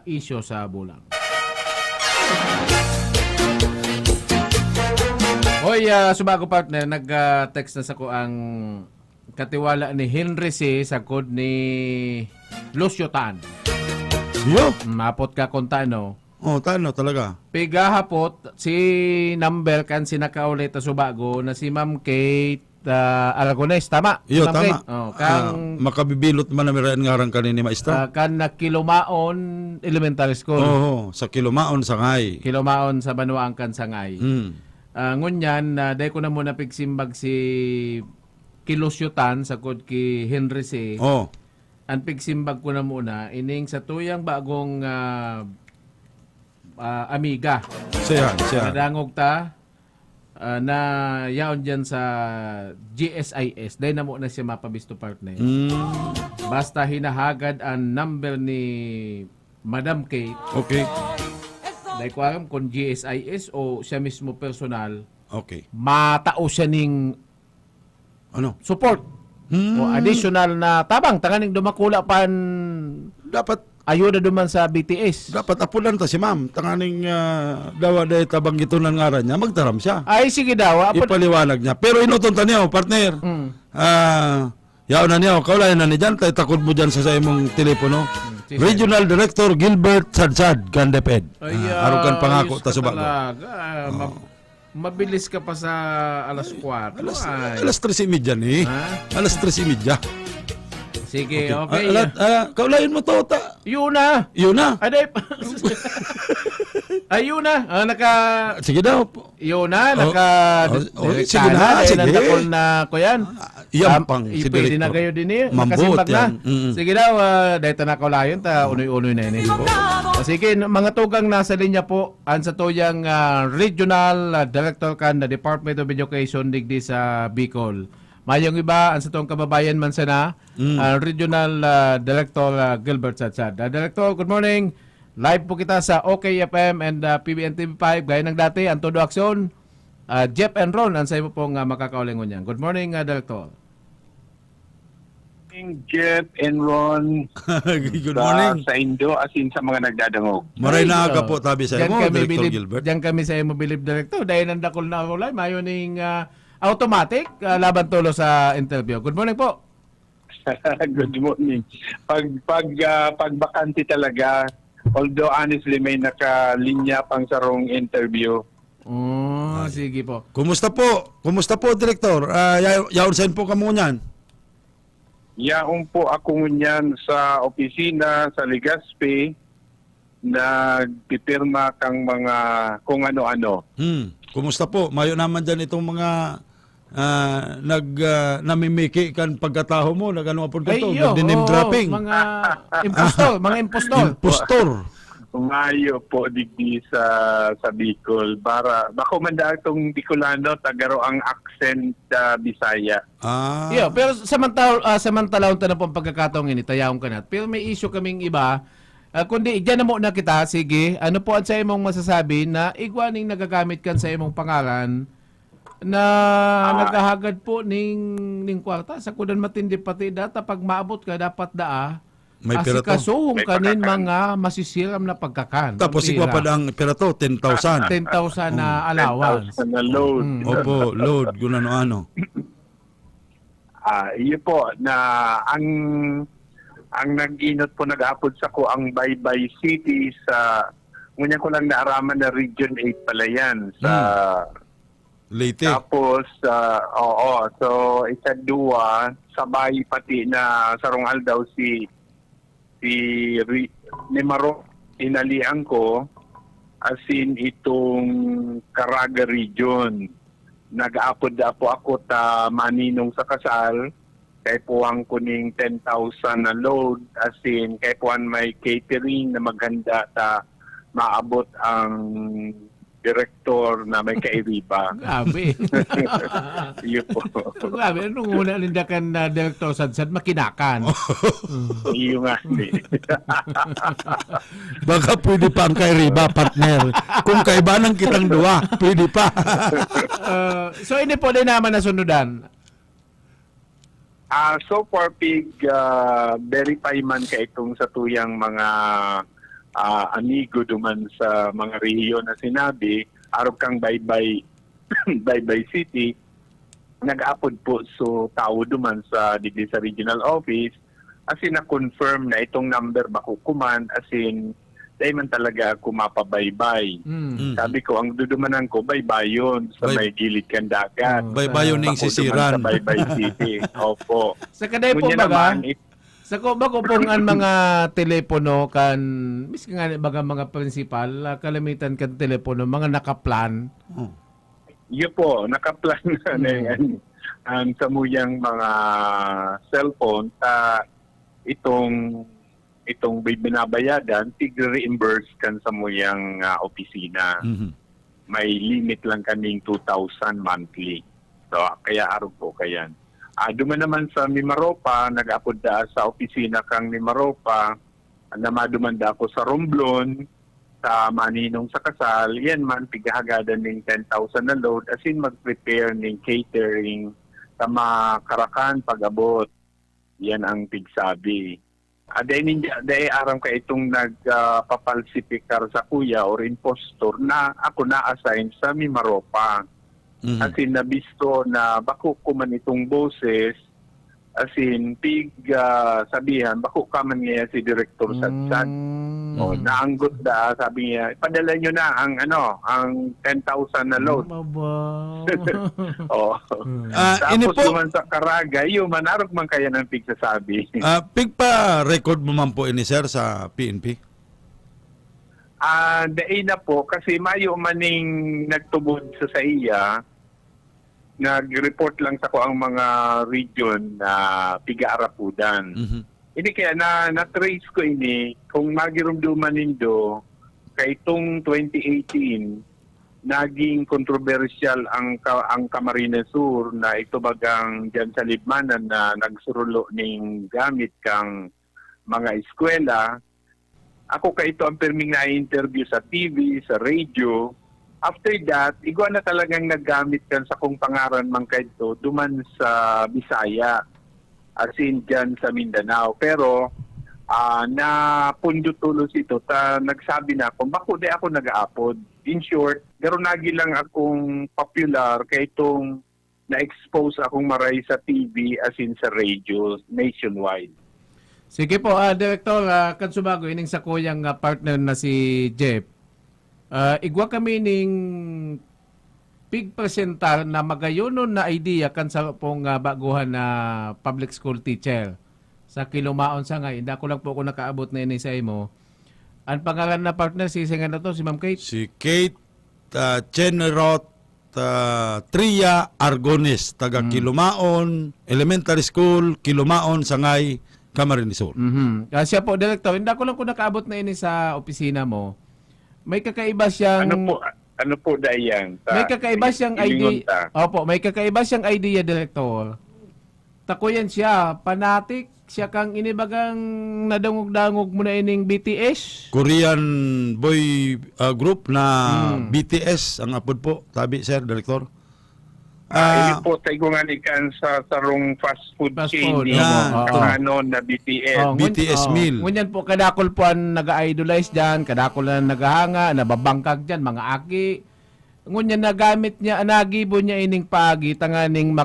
S2: isyo sa bulang. Hoy, subago partner, nag-text na sa ko ang katiwala ni Henry C. sa code ni Lucio Tan.
S3: Yo.
S2: Mapot ka konta, no?
S3: Tano talaga.
S2: Pigahapot, si number kan sinakaulit sa subago na si Ma'am Kate Aragones, tama?
S3: Yo,
S2: Ma'am
S3: tama.
S2: Kate? Kang
S3: makabibilot man na mirayan nga rin kanini maestra.
S2: kan na Kilumaon Elementary School.
S3: Sa Kilumaon, Sangay.
S2: Kilumaon sa Banuang kan Sangay. Ngunyan, dahil ko na muna pigsimbag si Kilusyutan sa kod ki Henry C. Ang pigsimbag ko na muna, ining sa tuyang bagong amiga.
S3: Siyan.
S2: Nadangog ta na yaon dyan sa GSIS. Dahil na muna siya mapabisto partner. Basta hinahagad ang number ni Madam Kate.
S3: Okay.
S2: Dahil ko alam kung GSIS o siya mismo personal,
S3: Okay.
S2: matao siya ning
S3: Ano?
S2: support o additional na tabang tanganing dumakula pan
S3: Dapat
S2: ayuda duman sa BTS.
S3: apulan ta si ma'am. Tanganing dawa day tabang ito ng ngaran niya. Magtaram siya.
S2: Ay sige daw.
S3: Ipaliwanag niya. Pero inuton ta niyo, partner. Yaon na niyo. Kaulayan na ni dyan. Tayo takod mo dyan sa imong telepono. Regional Director Gilbert Sadsad, Gandeped. Arugan pangako ta subago.
S2: Mabilis ka pa sa alas 4.
S3: Alas 3:30 ni. Alas 3:30.
S2: Sige, okay.
S3: Kaulayan mo to.
S2: Yun na.
S3: Yun na.
S2: Aday. Ayun na.
S3: Sige daw.
S2: Yun na.
S3: Sige na. Sige.
S2: Nandakol na ko yan.
S3: Yan pang si
S2: Pwede na
S3: Director.
S2: kayo din eh.
S3: Mambot
S2: Nakasimbag na.
S3: yan.
S2: Sige daw. Dahil tanakaw layon. Unoy-unoy na yun. Sige, mga tugang nasa linya po. Ang sa tuyang Regional Director kan na Department of Education digdi sa Bicol. Mayong iba, ang sa tuwang kababayan man sana, Regional Director Gilbert Sadsad. Director, good morning. Live po kita sa OKFM and PBN TV5. Gaya ng dati, ang todo aksyon. Jeff and Ron, ang sa iyo pong makakaulingon niyan. Good morning, Director.
S7: Jeff and Ron.
S3: Good morning.
S7: Sa Indo, asin sa mga nagdadangog.
S3: Maray na aga po tabi sa mo, Director Gilbert.
S2: Diyan kami sa iyo bilib, Director. Dahil nandakol na ako live. Mayon ng automatic laban tulo sa interview. Good morning po.
S7: Good morning. Pag bakante talaga, although honestly may nakalinya pang sarong interview,
S2: Oh, sige po.
S3: Kumusta po? Kumusta po, Direktor? Yaon sen po kamo niyan.
S7: Yaong po ako ngunyan sa opisina sa Legazpi, nagpipirma kang mga kung ano-ano.
S3: Kumusta po? Mayo naman dyan itong mga namimiki kan pagkataho mo, nag-ano po
S2: Ay,
S3: ito,
S2: yo,
S3: nag-name dropping.
S2: mga impostor, mga impostor.
S3: Impostor.
S7: Mayo po digdi sa Bicol para bako man da itong Bicolano tagaro ang accent Bisaya.
S2: Yo, pero samantalahon ta na po ang pagkakataong ini, tayawon ka na. Pero may issue kaming iba. Kundi, dyan na muna kita, sige. Ano po ang sa imong masasabi na igwaning nagagamit kan sa imong pangalan na nagahagad po ning kwarta. Sa kudan matindi pati data, pag maabot ka, dapat
S3: May pirato.
S2: asikasuhong
S7: May
S2: kanin
S7: pagkakan.
S2: mga masisiram na pagkakan.
S3: Tapos igwa pa ang pirato, 10,000.
S2: 10,000 na allowance.
S7: 10,000 na load.
S3: Opo, load, kung ano-ano.
S7: Iyo po na ang nag-inot po nag-apod sa ko ang Baybay City sa ngunyan ko lang naaraman na Region 8 pala yan sa
S3: Leyte.
S7: tapos oo so ikadua sabay pati na sarungal daw si Nimaro inalian ko asin itong Caraga region nag-aapod da po ako ta maninong sa kasal kay puwang kuning 10,000 na load asin kay puwan may catering na maganda ta maabot ang direktor na may kairiba.
S2: Grabe.
S7: Iyo po.
S2: Grabe. Anong una lindakan na Director Sadsad, makinakan.
S7: Iyo nga.
S3: Baka pwede pa ang kay Riba, partner. Kung kaibanan kitang duwa, pwede pa.
S2: So, ini po din naman nasunudan.
S7: So far, Pig, verify man ka itong sa tuyang mga amigo duman sa mga rehiyon na sinabi, arog kang Baybay Baybay City, nag-apod po so tao duman sa digdi sa regional office, as in na-confirm na itong number makukuman, as in, dahil man talaga ako mapabaybay. Sabi ko, ang dudumanan ko, baybayon sa may gilid kang dagat.
S3: Baybayon ning
S7: Bako duman
S3: sisiran.
S7: Sa Baybay City. Opo.
S2: Sa kaday po
S7: Ngunyan
S2: baga,
S7: naman,
S2: sa ko ba kung ang mga telepono kan miski nga baga mga principal kalamitan kan telepono mga nakaplan.
S7: Yun po, nakaplan na yan ang samuyang mga cellphone itong binabayadan, tig-reimburse kan samuyang opisina. May limit lang kaming 2,000 monthly. So, kaya araw po kayan. Duman naman sa Mimaropa, nag-apod da sa opisina kang Mimaropa, na madumanda ako sa Romblon, sa maninong sa kasal, yan man, pigahagadan ng 10,000 na load, as in mag-prepare ng catering sa makarakan pag-abot. Yan ang pigsabi. Dahil aram ka itong nagpapalsipikar sa kuya or impostor na ako na-assign sa Mimaropa. As in, nabisto na bako ko man itong boses, as in, sabihan, bako ka man niya si Director Sadsad. Naanggot da, sabi niya, ipadala nyo na ang 10,000 na load.
S3: Ini
S7: Tapos
S3: po,
S7: naman sa Caraga, yun, manarog man kaya ng pigsasabi.
S3: pigpa record mo man po ini, sir, sa PNP?
S7: Dahil na po, kasi mayo maning nagtubod sa iya, nag-report lang sa ko ang mga region na piga-arapudan. Ini kaya na-trace ko ini, kung magirumduman nindo, kay itong 2018, naging controversial ang Camarines Sur na ito bagang dyan sa Libmanan na nagsurulo ng gamit kang mga eskwela. Ako ka ito ang perming na-interview sa TV, sa radio. After that, igwa na talagang naggamit kan sa kong pangaran man kayo duman sa Bisaya, as in dyan sa Mindanao. Pero napundo tulos ito, nagsabi na ako, bako di ako nag-aapod. In short, garo nagi lang akong popular kay itong na-expose akong maray sa TV as in sa radio nationwide.
S2: Sige po, Director Kansubago, ining sa kuyang partner na si Jeff. Igwa kami ning pig persental na magayonon na idea kan sa pong baguhan na public school teacher sa kilumaon sa ngay. Hindi ko lang po ako nakaabot na ini sa imo. Ang pangalan na partner, si na to, si Ma'am Kate?
S3: Si Kate Chenerot Tria Argones, taga Kilumaon Elementary School, Kilumaon, Sangay, Camarines Sur.
S2: Siya po, Director, hindi ko lang po nakaabot na ini sa opisina mo. May kakaiba siyang...
S7: Ano po Dayan?
S2: May kakaiba siyang idea. Opo, may kakaiba siyang idea, Director. Takuyan siya, fanatic, siya kang inibagang nadangog-dangog mo na ining BTS.
S3: Korean boy group na BTS ang apod po, tabi sir, Director.
S7: Ini po tayo nga ikan sa sarong fast food
S2: Fast
S7: chain
S2: food,
S7: ni
S3: oo.
S7: na BTS.
S3: BTS meal.
S2: Ngunyan po, kadakol po ang nag-idolize dyan, kadakol na naghahanga, nababangkag dyan, mga aki. Ngunyan nagamit niya, nagibo niya ining pagi, tanganing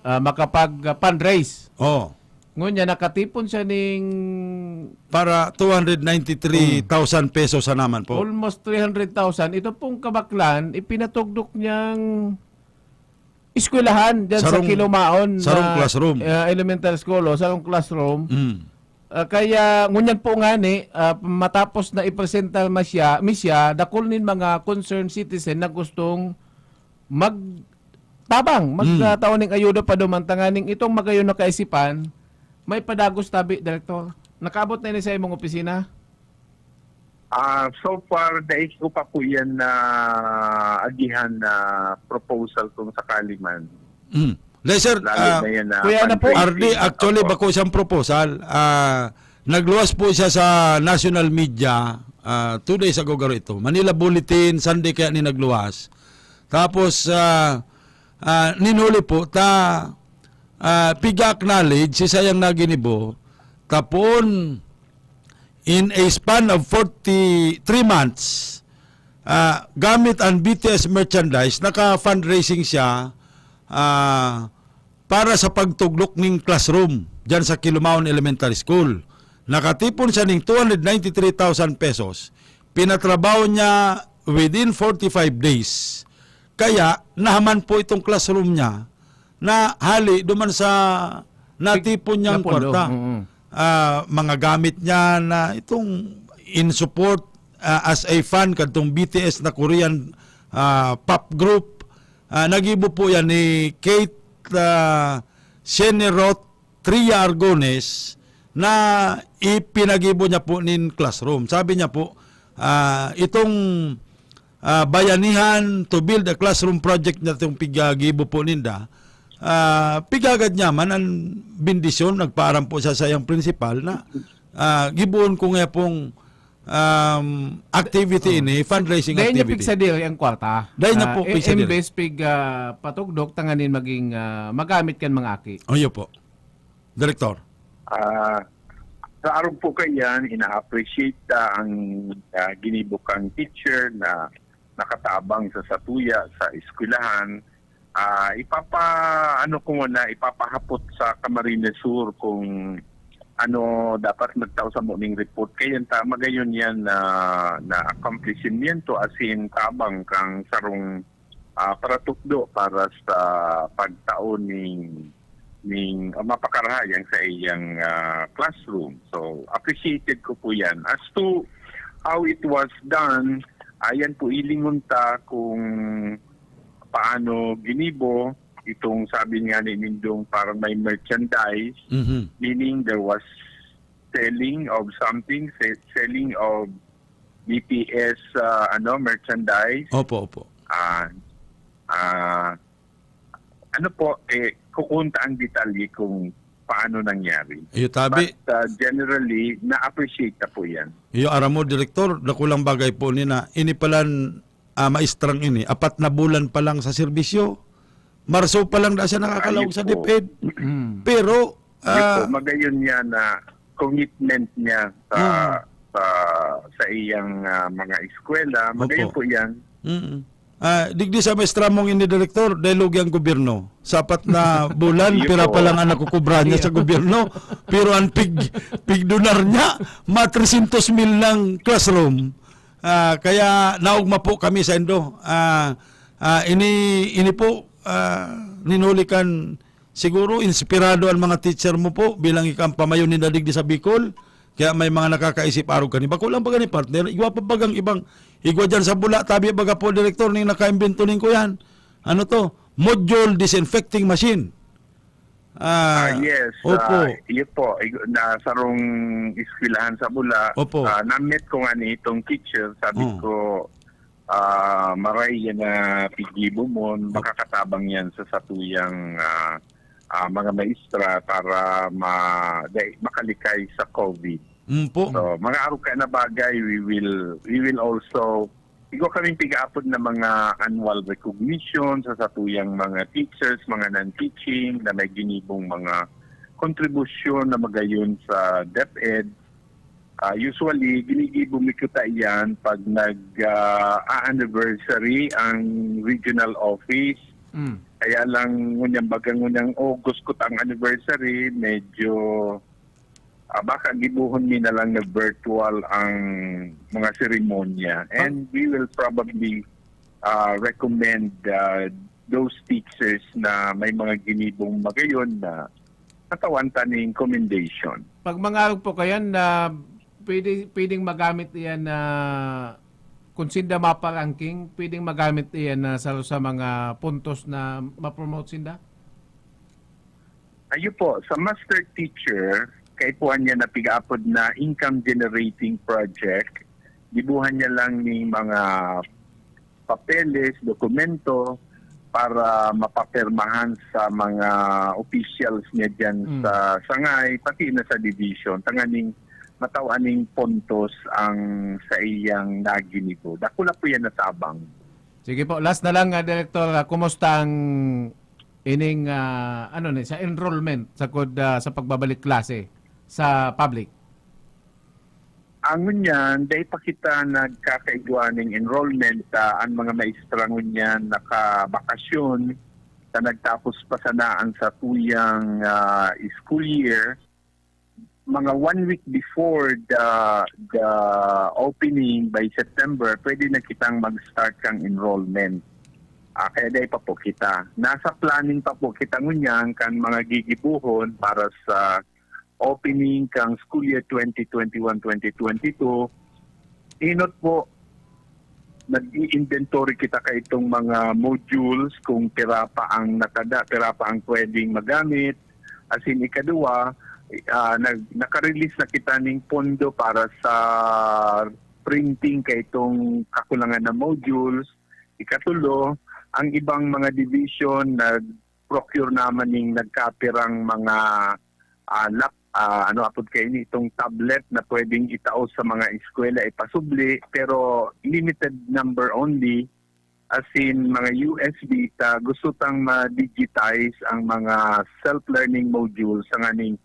S2: makapag-fundraise.
S3: Oh,
S2: Ngunyan, nakatipon siya ning
S3: para 293,000 pesos sa naman po.
S2: almost 300,000. Ito pong kabaklan, ipinatugdok niyang eskwelahan dyan sa
S3: Sarong-
S2: Kilumaon.
S3: sarong classroom.
S2: Elementary school, sarong classroom.
S3: Mm.
S2: Kaya ngunyan po nga ni, matapos na ipresenta misya, dakol nin mga concerned citizen na gustong magtaon ng ayuda pa dumantanganing itong magayon na kaisipan, may padagos tabi, Director. Nakaabot na ini sa imong opisina?
S7: So far, dahil ko pa po yan na agihan na proposal kung sakali man.
S3: Mm. Sir,
S7: Lalo na yan na
S2: Kuya, ano po?
S3: RD, actually, bako siyang proposal. Nagluwas po siya sa national media 2 days ago garo ito. Manila Bulletin, Sunday kaya ni nagluwas. Tapos, ninuli po, piga-acknowledge, si sayang naginibo, tapon, in a span of 43 months, gamit ang BTS merchandise, naka-fundraising siya para sa pagtuglok ng classroom dyan sa Kilumaon Elementary School. Nakatipon siya ng 293,000 pesos. Pinatrabaho niya within 45 days. Kaya, nahaman po itong classroom niya na hali duman sa natipon niyang
S2: Napundo.
S3: kwarta. Mga gamit niya na itong in support as a fan kadtong BTS na Korean pop group. Nagibo po yan ni Kate Chenerot Tria Argones na ipinagibo niya po nin classroom. Sabi niya po, itong bayanihan to build a classroom project na itong pigagibo po ninda, pigagad niya man ang bindisyon, nagpaaram po sa sayang principal na gibuon ko nga pong activity ini, fundraising
S2: Dahil niya
S3: activity.
S2: pig sa diri ang kwarta.
S3: Dahil niya po pig sa diri.
S2: Imbes pig patugdok, tanganin maging magamit kan mga aki.
S3: Oyo po. Director.
S7: Sa araw po kayan, ina-appreciate ang ginibukang teacher na nakatabang sa satuya sa eskwelahan. Ipapahapot sa Camarines Sur kung ano dapat magtao sa morning report kayan magayon yan na accomplishment as in tabang kang sarong para tukdo para sa pagtaon ning mapakarahayang sa iyang classroom. So appreciated ko po yan. As to how it was done, ayan po ilingon ta kung paano ginibo itong sabi nga ni Mindong para may merchandise, meaning there was selling of something, selling of BTS merchandise.
S3: Opo.
S7: Kukunta ang detalye kung paano nangyari.
S3: Iyo tabi.
S7: But generally, na-appreciate na po yan.
S3: Iyo aramo Director, nakulang bagay po ni na ini palan maestrang ini, 4 na bulan pa lang sa serbisyo. Marso pa lang na siya nakakalawag sa DepEd. Pero
S7: magayon niya na commitment niya sa iyang mga eskwela. Magayon po yan.
S3: Digdi sa maestra mong ini Director, dahil ang gobyerno. Sapat na bulan, pira pa lang ang nakukubra niya sa gobyerno. Pero ang pig donar niya, 300,000 lang classroom. Kaya naugma po kami sa Indo. ini po ninulikan siguro inspirado ang mga teacher mo po bilang ikang pamayon ni Dadigdi sa Bicol. Kaya may mga nakakaisip araw kani. Bako lang ba gani partner? Igwa pa bagang ibang igwa dyan sa bula. Tabi baga po direktor ning nakaimbento ning ko yan. Ano to? Module disinfecting machine.
S7: Yes.
S3: Opo.
S7: Iyo po, nasa rong eskwelahan sa Bula.
S3: Opo.
S7: Na-meet ko nga ni itong teacher. Sabi ko, maray yan na pigibo mo, makakatabang yan sa satuyang mga maestra para makalikay sa COVID.
S3: Po.
S7: So, mga aruka na bagay, we will also igo kaming pigaapod na mga annual recognition sa satuyang mga teachers, mga non-teaching na may ginibong mga kontribusyon na magayon sa DepEd. Usually, ginigibong mikita yan pag nag-anniversary ang regional office. Kaya lang ngunyang bagang August ko ang anniversary, medyo baka gibuhon mi na lang na virtual ang mga seremonya. And we will probably recommend those teachers na may mga ginibong magayon na katawan taning commendation.
S2: Pag mangarog po kayan na pwedeng magamit iyan na kung sinda maparanking, pwedeng magamit iyan na sa mga puntos na ma-promote sinda?
S7: Ayo po, sa master teacher, kaipuan niya na pigaapod na income generating project. Dibuhan niya lang ng mga papeles, dokumento para mapapirmahan sa mga officials niya dyan sa sangay, pati na sa division. Tanganing matawaning puntos ang sa iyang naginito. Dako na po yan natabang.
S2: Sige po, last na lang, Director, kumusta ang ining sa enrollment sa sa pagbabalik klase sa public?
S7: Ang ngunyan, dahil pa kita nagkakaigwaning enrollment, ang mga maestra ngunyan nakabakasyon na nagtapos pa sanaan sa tuyang school year, mga 1 week before the opening by September, pwede na kitang mag-start kang enrollment. Kaya dahil pa po kita. Nasa planning pa po kita ngunyan kan mga gigibuhon para sa opening kang school year 2021-2022. Inot po, nag-i-inventory kita ka itong mga modules kung tira pa ang pwedeng magamit. As in, ikaduwa, naka-release na kita ng pondo para sa printing ka itong kakulangan na modules. Ikatulo, ang ibang mga division nag-procure naman ng nagkapirang mga itong tablet na pwedeng itaos sa mga eskwela ipasubli, pero limited number only, as in mga USB gusto tang ma-digitize ang mga self-learning modules sa nganing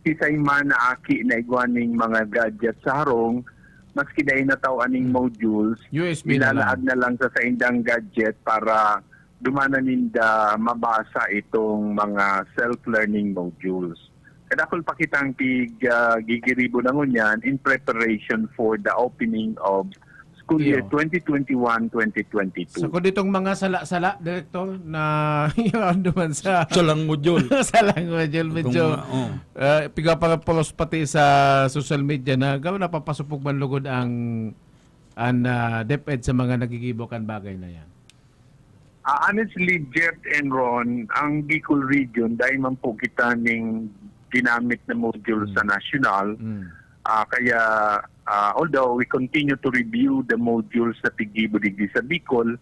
S7: kisay man na aki na igwaning mga gadget sa harong, maski dahil natawaning modules,
S2: USB
S7: ilalaag na lang sa indang gadget para dumananinda mabasa itong mga self-learning modules. Kadakol pa kitang gigiribo na ngunyan in preparation for the opening of school year 2021-2022.
S2: So kung ditong mga sala-sala, Director, na yun duman sa
S3: Salang module.
S2: salang module medyo pigapapolos pati sa social media na gawin na papasupog man lugod ang DepEd sa mga nagigibokan bagay na yan.
S7: Honestly, Jet and Ron, ang Bicol region, dahil man po kita ning ginamit na module sa national, kaya although we continue to review the modules na tigibod-digdi sa Bicol,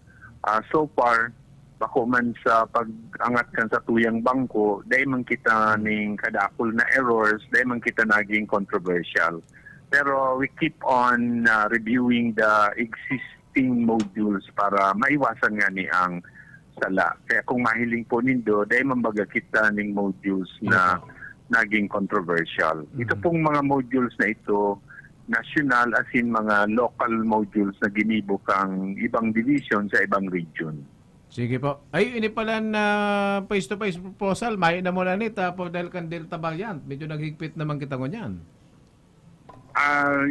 S7: so far, bako man sa pag-angat kan sa tuyang bangko, dahil man kita ning kadakol na errors, dahil man kita naging controversial. Pero we keep on reviewing the existing modules para maiwasan nga ni ang sala. Kaya kung mahiling po nindo, dahil mambaga kita ning modules na naging controversial. Ito pong mga modules na ito, national as in mga local modules na ginibok ang ibang division sa ibang region.
S2: Sige po. Ay, ini pala na face-to-face proposal. May na muna ni tapos dahil kan Delta variant. Medyo naghigpit naman kita ngunyan.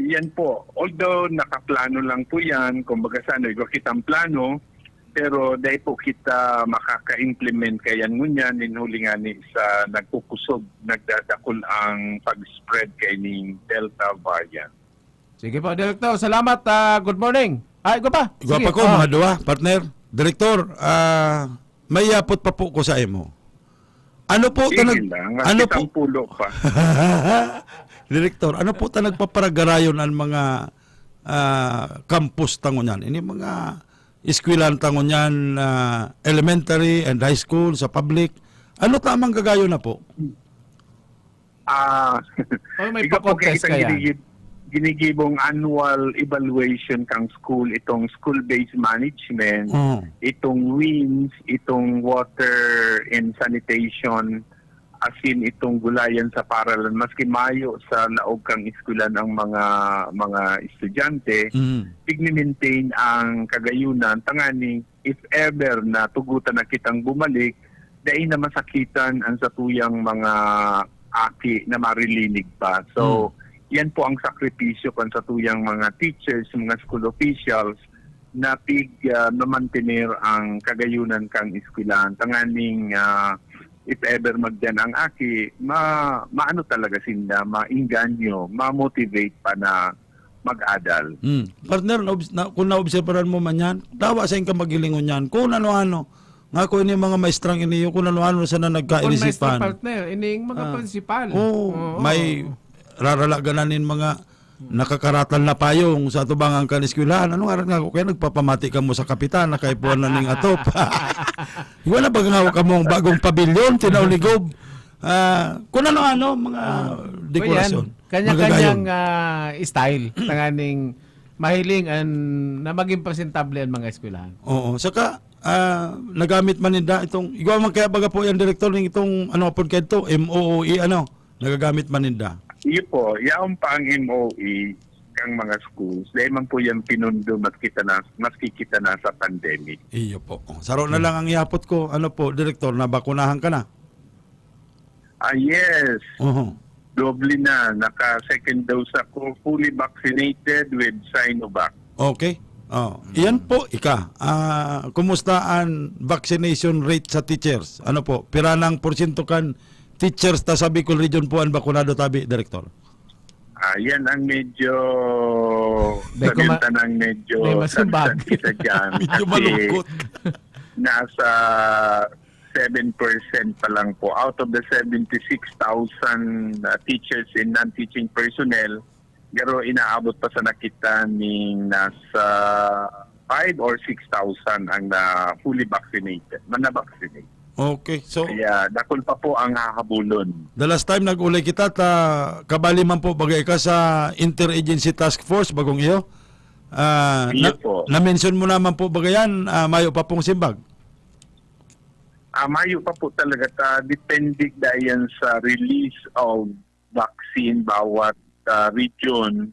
S7: Yan po. Although nakaplano lang po yan, kumbaga sa ano, kitang plano, pero dahil po kita makaka-implement kayan ngunyan inhuli nga ni sa nagkukusog, nagdadakol ang pag-spread kay ning Delta variant.
S2: Sige po, Director. Salamat. Good morning. Ay, ikaw pa.
S3: Igwa
S2: Sige.
S3: pa ko, mga duwa, partner. Direktor, may yapot pa po ko sa imo. Ano po
S7: Sige
S3: tanag
S7: lang,
S3: ano po
S7: kitang pulo pa.
S3: Direktor, ano po ta nagpaparagarayon ang mga campus tangunyan? Ini mga eskwelahan tangunyan, elementary and high school sa public. Ano tamang gagayon na po?
S2: Oh, may
S7: ikaw po
S2: pa-contest
S7: kaya
S2: kaya.
S7: ginigibong annual evaluation kang school, itong school-based management,
S3: Oh.
S7: itong WINS, itong water and sanitation, asin itong gulayan sa paralan, maski mayo sa laog kang eskwelahan ang mga estudyante, pigni-maintain ang kagayunan, tangani, if ever na tugutan na kitang bumalik, dahil na masakitan ang satuyang mga aki na marilinig pa. So, yan po ang sakripisyo kan sa tuyang mga teachers, mga school officials na mamantenir ang kagayunan kang eskwelahan. Tanganing if ever magdan ang aki, maano talaga sinda, mainganyo, ma-motivate pa na mag-adal.
S3: Partner, kung naobserbaran mo man yan, dawa sa ka magilingon yan. Kung ano-ano, nga ko ini mga maestrang iniyo, kung ano-ano sa na
S2: Kung maestro
S3: nagkainisipan.
S2: partner, ining mga prinsipal.
S3: Oo, may raralaganin mga nakakaratal na payong sa tubangang kaniskwelahan. Ano nga nga ko kaya nagpapamati ka mo sa kapitan na kay puwan na ning atop. Wala ba nga ka mong bagong pabilyon tinauligob? Kung ano-ano mga dekorasyon.
S2: Kanya-kanyang style. Tanganing mahiling na maging presentable ang mga eskwelahan.
S3: Oo, saka nagamit man nila itong igaw man kaya baga po yung direktor ng itong ano po kaya ito, MOOE nagagamit man nila.
S7: Iyo po, yaon pa ang MOE kang mga schools. Dahil man po yung pinundo maski kita na sa pandemic.
S3: Iyo po. Saro na lang ang iapot ko. Ano po, direktor, nabakunahan ka na?
S7: Yes.
S3: Oo.
S7: Doble na. Naka-second dose ako. Fully vaccinated with Sinovac.
S3: Okay. Iyan po, kumusta ang vaccination rate sa teachers? Ano po, piranang porsyento kan teachers ta sa Bicol Region po ang bakunado tabi, Direktor?
S7: Yan ang medyo
S2: May
S7: sabihan ng medyo
S2: may masimbag.
S7: sansan kita dyan.
S3: Medyo
S7: Kasi
S3: malungkot.
S7: nasa 7% pa lang po. Out of the 76,000 teachers and non-teaching personnel, pero inaabot pa sa nakita ning nasa 5 or 6,000 ang na fully vaccinated, na-vaccinate.
S3: Okay, so
S7: Kaya dakol pa po ang hahabulon.
S3: the last time nag-ulay kita, kabali man po bagay ka sa Interagency Task Force, bagong iyo.
S7: Iyo po.
S3: Na-mention mo naman po bagayan, mayo pa pong simbag.
S7: Mayo pa po talaga depende dayan sa release of vaccine bawat region.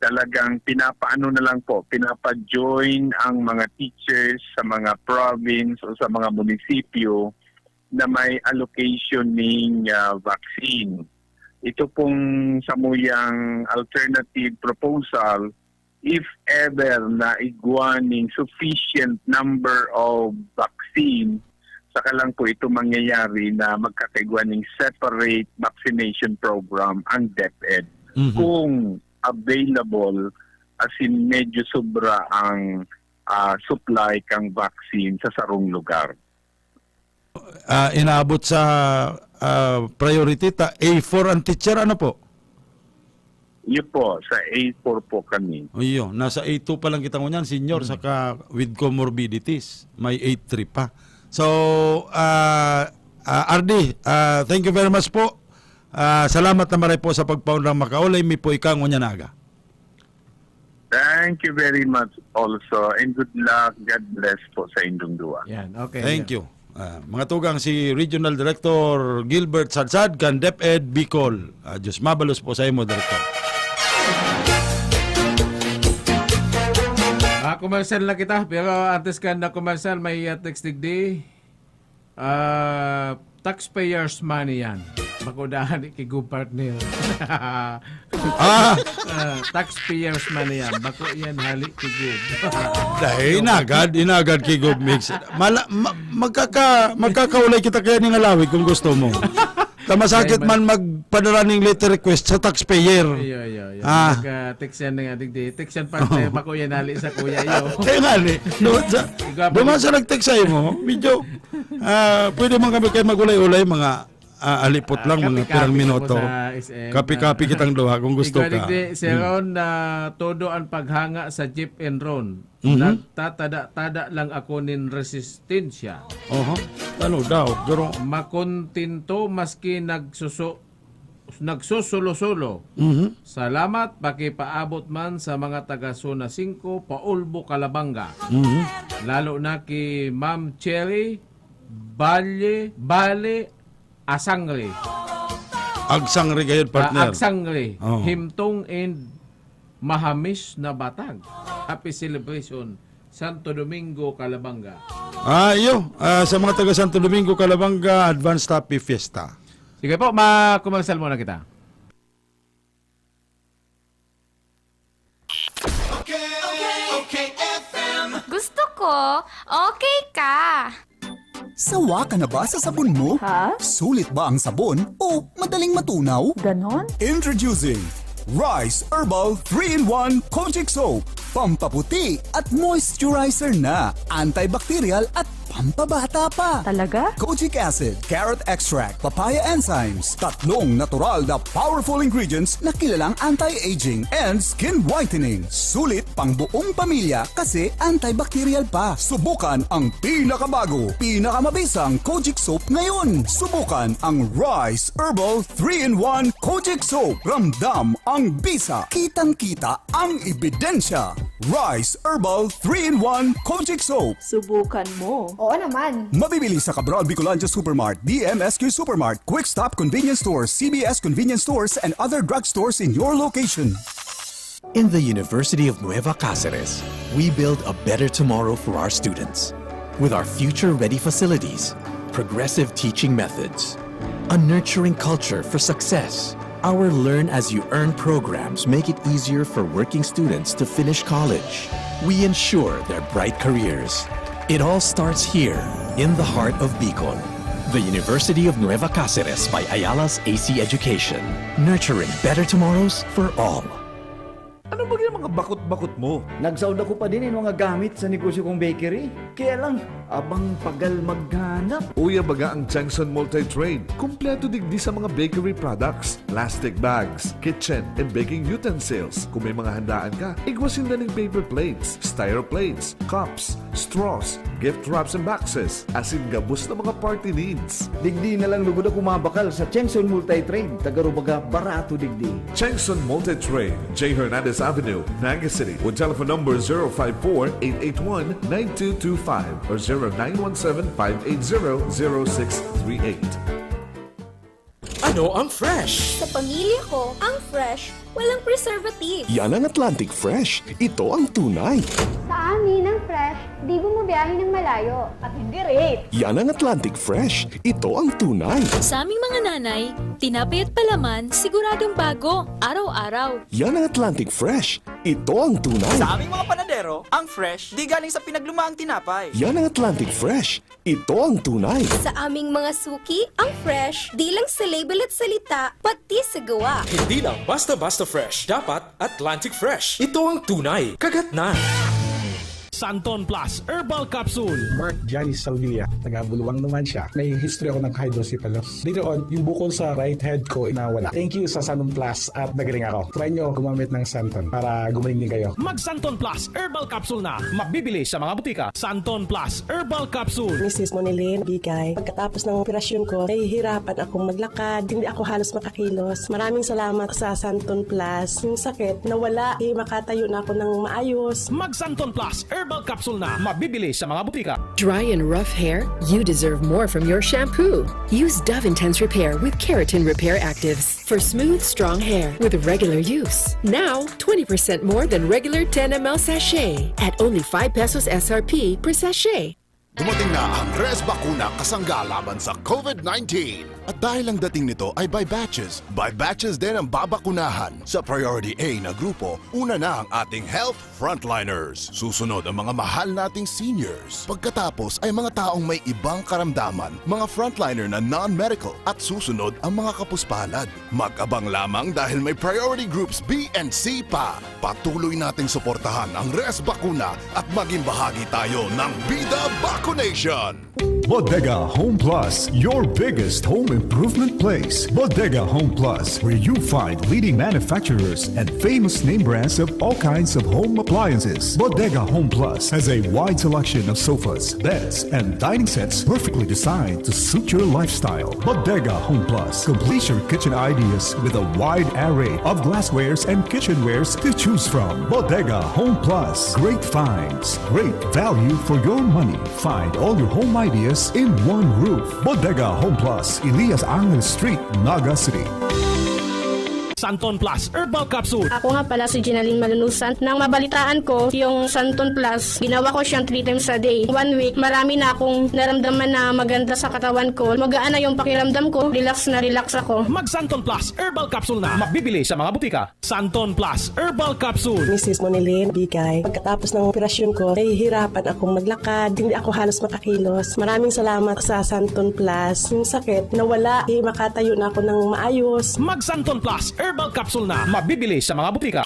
S7: Talagang pinapaano na lang po, pinapa-join ang mga teachers sa mga province o sa mga munisipyo na may allocation ng vaccine. Ito pong samuyang alternative proposal, if ever na igwaning sufficient number of vaccine, saka lang po ito mangyayari na magkakaigwaning separate vaccination program ang DepEd. Kung available, as in medyo sobra ang supply kang vaccine sa sarong lugar.
S3: Inaabot sa priority A4 ang teacher, ano po?
S7: Yun po, sa A4 po kami.
S3: Iyo, nasa A2 pa lang kita ngunyan, senior, saka with comorbidities. May A3 pa. So, RD, thank you very much po. Salamat na maray po sa pagpaunang makaulay. Mi po ikaw ngunyan aga.
S7: Thank you very much also and good luck. God bless po sa inyong duwa.
S2: Yan, okay.
S3: Thank you. Mga tugang si Regional Director Gilbert Sadsad kan DepEd Bicol. Diyos mabalos po sa imo, Director.
S2: Commercial na kita, pero antes ka na commercial, may text digdi. Taxpayers money yan. Makudahan ni kay partner.
S3: Ah,
S2: Taxpayers man yan. Bako yan hali kay
S3: dahil inagad kay Gob Mix. Magkakaulay kita kaya ni Ngalawi kung gusto mo. Tamasakit man magpadala ng letter request sa taxpayer.
S2: Iyo.
S3: Ah.
S2: Text yan nga digdi. Text yan partner. Bako yan hali sa kuya iyo.
S3: Kaya nga ni, duman sa nag-text sa'yo mo, medyo, pwede man kami kayo magulay-ulay, mga alipot lang, mga pirang minuto. Kapi-kapi kitang duha kung gusto ka.
S2: Si Ron, todo ang paghanga sa Jeep and Ron.
S3: Mhm.
S2: Nagtatada-tada lang ako nin resistensya.
S3: Oho, ano daw, pero,
S2: Makontinto maski nagsusulo-sulo.
S3: mhm.
S2: Salamat pakipaabot man sa mga taga Zona 5, Paulbo, Calabanga.
S3: Mhm.
S2: Lalo na kay Ma'am Cherry, Bale, Asangre.
S3: Agsang rigayod partner.
S2: Agsangre.
S3: Oh.
S2: Himtong and Mahamis na Batag. Happy celebration. Santo Domingo, Calabanga.
S3: Iyo, sa mga taga Santo Domingo, Calabanga, Advanced Happy Fiesta.
S2: Sige po, makumagsal muna kita.
S6: Gusto ko, okay ka.
S8: Sawa ka na ba sa sabon mo?
S9: Ha?
S8: Sulit ba ang sabon o madaling matunaw?
S9: Ganon?
S8: Introducing Rice Herbal 3-in-1 Kojic Soap. Pampaputi at moisturizer na. Antibacterial at pampabata pa.
S9: Talaga?
S8: Kojic acid, carrot extract, papaya enzymes. Tatlong natural na powerful ingredients na kilalang anti-aging and skin whitening. Sulit pang buong pamilya kasi antibacterial pa. Subukan ang pinakabago, pinakamabisang Kojic Soap ngayon. Subukan ang Rice Herbal 3-in-1 Kojic Soap. Ramdam ang bisa. Kitang-kita ang ebidensya. Rice Herbal 3-in-1 Kojic Soap.
S9: Subukan mo.
S10: Oo naman.
S8: Mabibili sa Cabral Bicolandia Supermart, DMSQ Supermart, Quick Stop Convenience Stores, CBS Convenience Stores, and other drugstores in your location.
S11: In the University of Nueva Cáceres, we build a better tomorrow for our students. With our future-ready facilities, progressive teaching methods, a nurturing culture for success. Our learn-as-you-earn programs make it easier for working students to finish college. We ensure their bright careers. It all starts here, in the heart of Bicol. The University of Nueva Cáceres by Ayala's AC Education. Nurturing better tomorrows for all.
S12: Ano ba yung mga bakot-bakot mo?
S13: Nagsaud ako pa din yung mga gamit sa negosyo kong bakery. Kaya lang, abang pagal maghanap.
S12: Uya baga ang Changson Multi-Trade. Kompleto digdi sa mga bakery products, plastic bags, kitchen, and baking utensils. Kung may mga handaan ka, igwasin na ng paper plates, styro plates, cups, straws, gift wraps and boxes, asin gabos na mga party needs.
S13: Digdi na lang lugod ako mabakal sa Changson Multi-Trade. Tagarubaga barato digdi.
S12: Changson Multi-Trade, J. Hernandez Avenue, Naga City, with telephone number 054-881-9225 or 0917-580-0638.
S1: Ano ang fresh?
S10: Sa pamilya ko, ang fresh, walang preservative.
S11: Yan ang Atlantic Fresh. Ito ang tunay.
S10: Sa amin, ang fresh, di bumabiyahe ng malayo. At hindi rate.
S11: Yan ang Atlantic Fresh. Ito ang tunay.
S6: Sa aming mga nanay, tinapay at palaman, siguradong bago, araw-araw.
S11: Yan ang Atlantic Fresh. Ito ang tunay.
S14: Sa aming mga panadero, ang fresh, di galing sa pinaglumaang tinapay.
S11: Yan ang Atlantic Fresh. Ito ang tunay.
S10: Sa aming mga suki, ang fresh, di lang sa label at salita, pati sa gawa.
S1: Hindi lang basta-basta fresh. Dapat Atlantic Fresh. Ito ang tunay. Kagat na.
S15: Santon Plus Herbal Capsule.
S16: Mark Janice Salvilla, taga-Buluwang naman siya. May history ako ng hydrocephalus. Dito on, yung bukol sa right head ko nawala. Thank you sa Santon Plus at nagaling ako. Try nyo gumamit ng Santon para gumaling din kayo.
S15: Mag Santon Plus Herbal Capsule na. Mabibili sa mga butika. Santon Plus Herbal Capsule.
S9: Mrs. Monilin, Bigay. Pagkatapos ng operasyon ko, nahihirapan akong maglakad. Hindi ako halos makakilos. Maraming salamat sa Santon Plus. Yung sakit, nawala. Makatayo na ako ng maayos.
S15: Mag Santon Plus Herbal Capsule na. Mabibili sa mga butika.
S17: Dry and rough hair? You deserve more from your shampoo. Use Dove Intense Repair with Keratin Repair Actives for smooth, strong hair with regular use. Now, 20% more than regular 10 ml sachet at only 5 pesos SRP per sachet.
S18: Dumating na ang Res Bakuna kasangga laban sa COVID-19. At dahil ang dating nito ay by batches din ang babakunahan. Sa Priority A na grupo, una na ang ating health frontliners. Susunod ang mga mahal nating seniors. Pagkatapos ay mga taong may ibang karamdaman, mga frontliner na non-medical. At susunod ang mga kapuspalad. Mag-abang lamang dahil may priority groups B and C pa. Patuloy nating suportahan ang Res Bakuna at maging bahagi tayo ng Bida Vaccination.
S19: Bodega Home Plus, your biggest home improvement place. Bodega Home Plus, where you find leading manufacturers and famous name brands of all kinds of home appliances. Bodega Home Plus has a wide selection of sofas, beds, and dining sets perfectly designed to suit your lifestyle. Bodega Home Plus completes your kitchen ideas with a wide array of glasswares and kitchenwares to choose from. Bodega Home Plus, great finds, great value for your money. Find all your home ideas in one roof. Bodega Home Plus, Elias Angel Street, Naga City.
S15: Santon Plus Herbal Capsule.
S20: Ako nga pala si Ginaline Malunusan. Nang mabalitaan ko yung Santon Plus, ginawa ko siyang 3 times a day. 1 week, marami na akong naramdaman na maganda sa katawan ko. Magaan na yung pakiramdam ko. Relax na relax ako.
S15: Mag Santon Plus Herbal Capsule na. Mabibili sa mga butika. Santon Plus Herbal Capsule.
S9: Mrs. Monilin, bigay. Pagkatapos ng operasyon ko, nahihirapan akong maglakad. Hindi ako halos makakilos. Maraming salamat sa Santon Plus. Yung sakit, nawala. Makatayo na ako ng maayos.
S15: Mag Santon Plus Herbal Capsule na. Mabibili sa mga butika.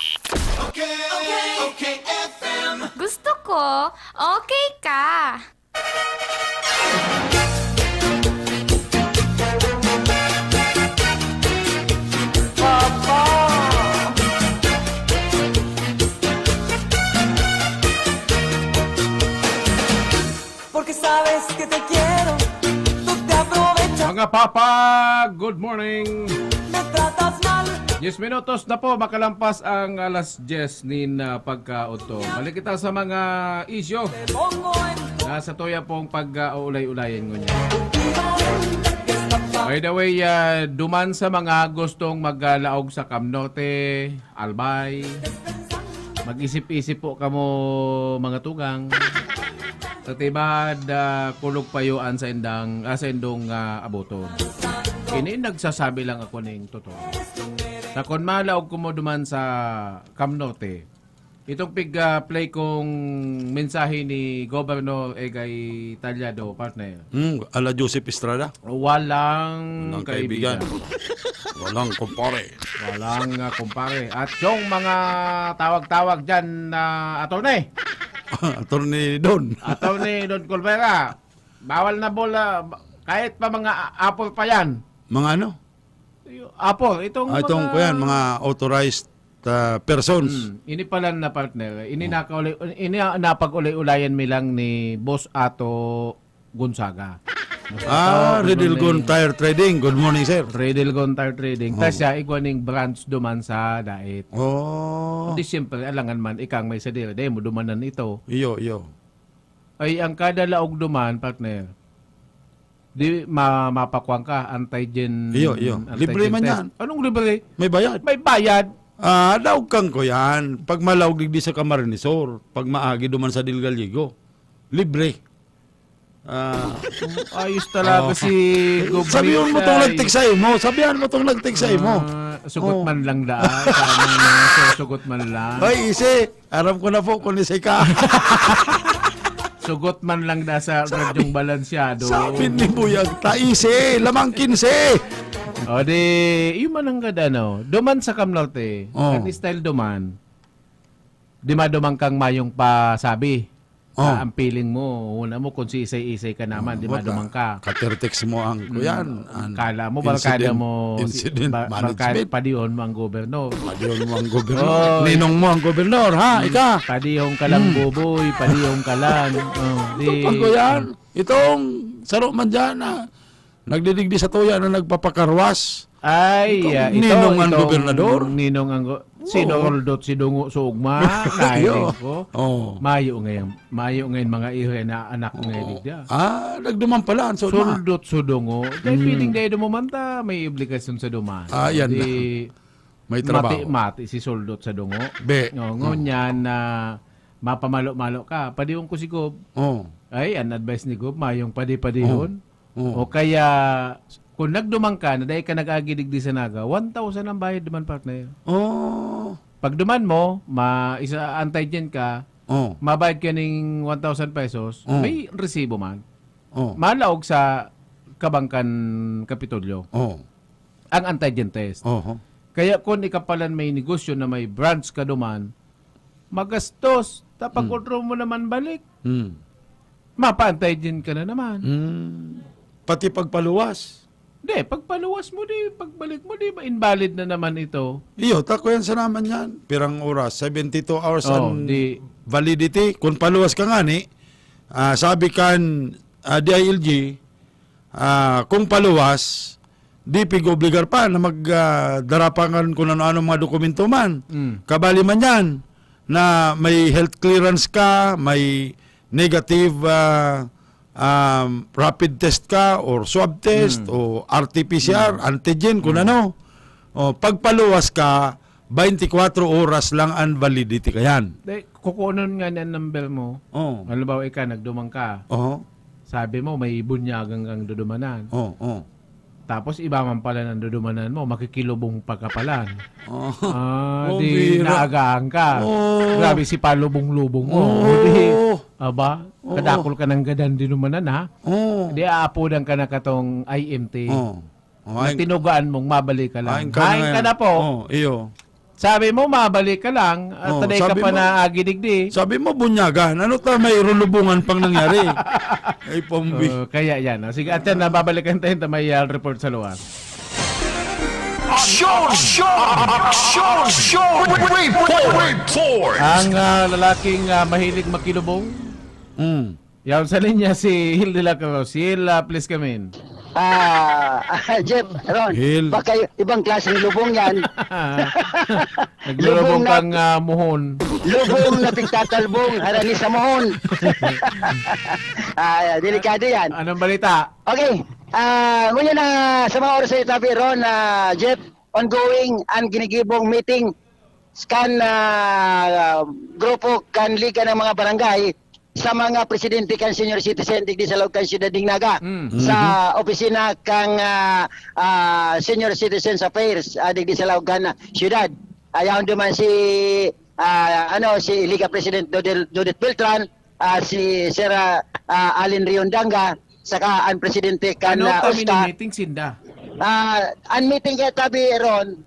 S21: Okay, FM. Gusto ko, okay ka. Papa.
S22: Porque sabes que te quiero, tú te aprovechas.
S2: Mga papa, good morning.
S22: Me tratas mal.
S2: 10 minutos na po, makalampas ang alas 10 nin pagka-auto. Balik kita sa mga isyo. Nasa tuya pong pag-ulay-ulayan ko niya. By the way, duman sa mga gustong maglaog sa Camnote, Albay, mag-isip-isip po kamo mga tugang. Sa tibad, kulog payuan sa indong aboton. Kini nagsasabi lang ako ng totoo. Na kung malaog ko mo duman sa Camnote, itong play kong mensahe ni Governor Egay Talyado, partner.
S3: Ala Joseph Estrada?
S2: Walang kaibigan.
S3: Walang kumpare.
S2: Walang kumpare. At yung mga tawag-tawag dyan na attorney.
S3: Attorney Don.
S2: Attorney Don Colvera. Bawal na bola. Kahit pa mga apple pa yan.
S3: Mga ano?
S2: Apple. Itong
S3: mga authorized persons.
S2: Ini pala na partner. Ini napag-ulay-ulayan mi lang ni Boss Ato Gonzaga.
S3: Redilgon Tire Trading. Good morning, sir.
S2: Redilgon Tire Trading. Tas siya igwaning branch duman sa Dait. Hindi siyempre alangan man ikang may sadira. Dahil mo dumanan ito.
S3: Iyo.
S2: Ay ang kada laog duman, partner. Di mapakuang ka, antigen.
S3: Iyo. Libre man yan.
S2: Anong libre?
S3: May bayad.
S2: May bayad.
S3: Laog kang ko yan. Pag malaog digdi sa Camarines-Sur, pag maagi duman sa Dilgaligo, libre.
S2: Ayos talaga si Gobrito.
S3: Sabihan mo itong nagtiksay mo.
S2: Sugot man lang daan. Sugot man lang.
S3: Ay, isi. Aram ko na po kung isay ka.
S2: Sugot man lang da sa radyong balansyado.
S3: Sabi ni Buyag, taisi, lamang 15.
S2: O di, yung manang gada, no? Duman sa Camnote. At style duman. Di madumang kang mayong pasabi. Ang feeling mo, una mo kung si isay-isay ka naman, di madumang ka.
S3: Katertex mo ang kuyan.
S2: Kala mo, barkada mo.
S3: Incident management.
S2: Barkada, padiyon mo ang gobernador.
S3: Ninong mo ang gobernador, ha? Ika.
S2: Padiyong ka lang, buboy. Padiyong ka lang.
S3: Ito kuyan. Itong saro man dyan, nagdidigdi sa tuya na nagpapakarwas.
S2: Ay,
S3: Ninong ang gobernador.
S2: Ninong ang Sino Roldot, si Dungo, Sugma, kainin ko. Mayo ngayon mga ihe na anak ngayon diya.
S3: Nagduman pala.
S2: Soldot, Sudungo. Dahil feeling dahil dumamanta, may oblikasyon sa duman.
S3: Yan na. May trabaho.
S2: Mati si Soldot sa Dungo.
S3: Be.
S2: Ngunyan na mapamalo-malo ka. Padiyon ko si Gob.
S3: Oh.
S2: Ay, an advice ni Gob, mayong padi-padihon.
S3: Oh.
S2: O kaya, kung nagdumang ka, na dahil ka nag-agidig di sa naga, 1,000 ang bayad duman, partner.
S3: Oh.
S2: Pag duman mo, isa anti-gen ka, mabayad ka ng 1,000 pesos, may resibo man. Malaog sa Kabangkan Kapitolyo. Ang anti-gen test. Kaya kung ikapalan may negosyo na may branch ka duman, magastos. Tapag control mo naman balik. Mapa-anti-gen ka na naman.
S3: Pati pagpaluwas.
S2: Hindi, pagpaluwas mo di, pagbalik mo di, invalid na naman ito.
S3: Iyo, tako yan sa naman yan. Pirang oras, 72 hours
S2: di
S3: validity. Kung paluwas ka nga ni, sabi kan DILG, kung paluwas, di pig-obligar pa na magdarapangan kung ano-ano mga dokumento man. Kabali man yan, na may health clearance ka, may negative rapid test ka or swab test o RT-PCR, antigen, kung ano. O, pagpaluwas ka, 24 oras lang ang validity ka yan.
S2: Kukunon nga ng number mo. Halimbawa ika, nagdumang ka. Sabi mo, may bunyagang kang dudumanan. Tapos iba man pala ng dudumanan mo, makikilubong pagkapalan. Di naagaan ka. Grabe si palubong-lubong mo. Di, aba, kadakol ka ng gadan dinumanan ha. Di aapudan ka na katong IMT. Tinugaan mong mabalik ka lang. Kain ka na po.
S3: Iyo.
S2: Sabi mo, mabalik ka lang at taday ka pa na agidigdi.
S3: Sabi mo, bunyagan. Ano ta, may rulubungan pang nangyari. Ay, pombi.
S2: Kaya yan. Sige, at yan, nababalikan tayo na may report sa luwas.
S4: Report!
S2: Ang lalaking mahilig makilubong. Yan sa linya si Hil de la Cruz. Hil, please come in.
S5: Jeff, Ron, baka ibang klase ng lubong yan.
S2: Naglulubong kang muhon.
S5: Lubong na pigtatalbong, harani sa muhon. Delikado yan.
S2: Anong balita?
S5: Okay, ngunyan na sa mga oras sa itabi, Ron, Jeff, ongoing ang ginigibong meeting kan grupo kan liga ng mga barangay sa mga presidente kan senior citizen digdi sa loob kan Ciudad Dignaga sa opisina kang senior citizens affairs digdi sa loob kan syudad. Ayaw duman si si Liga President Judith Beltran, si Sir Alin Riondanga, saka ang presidente kan
S2: Usta. Meeting sinda?
S5: Ang meeting kaya tabi Ron,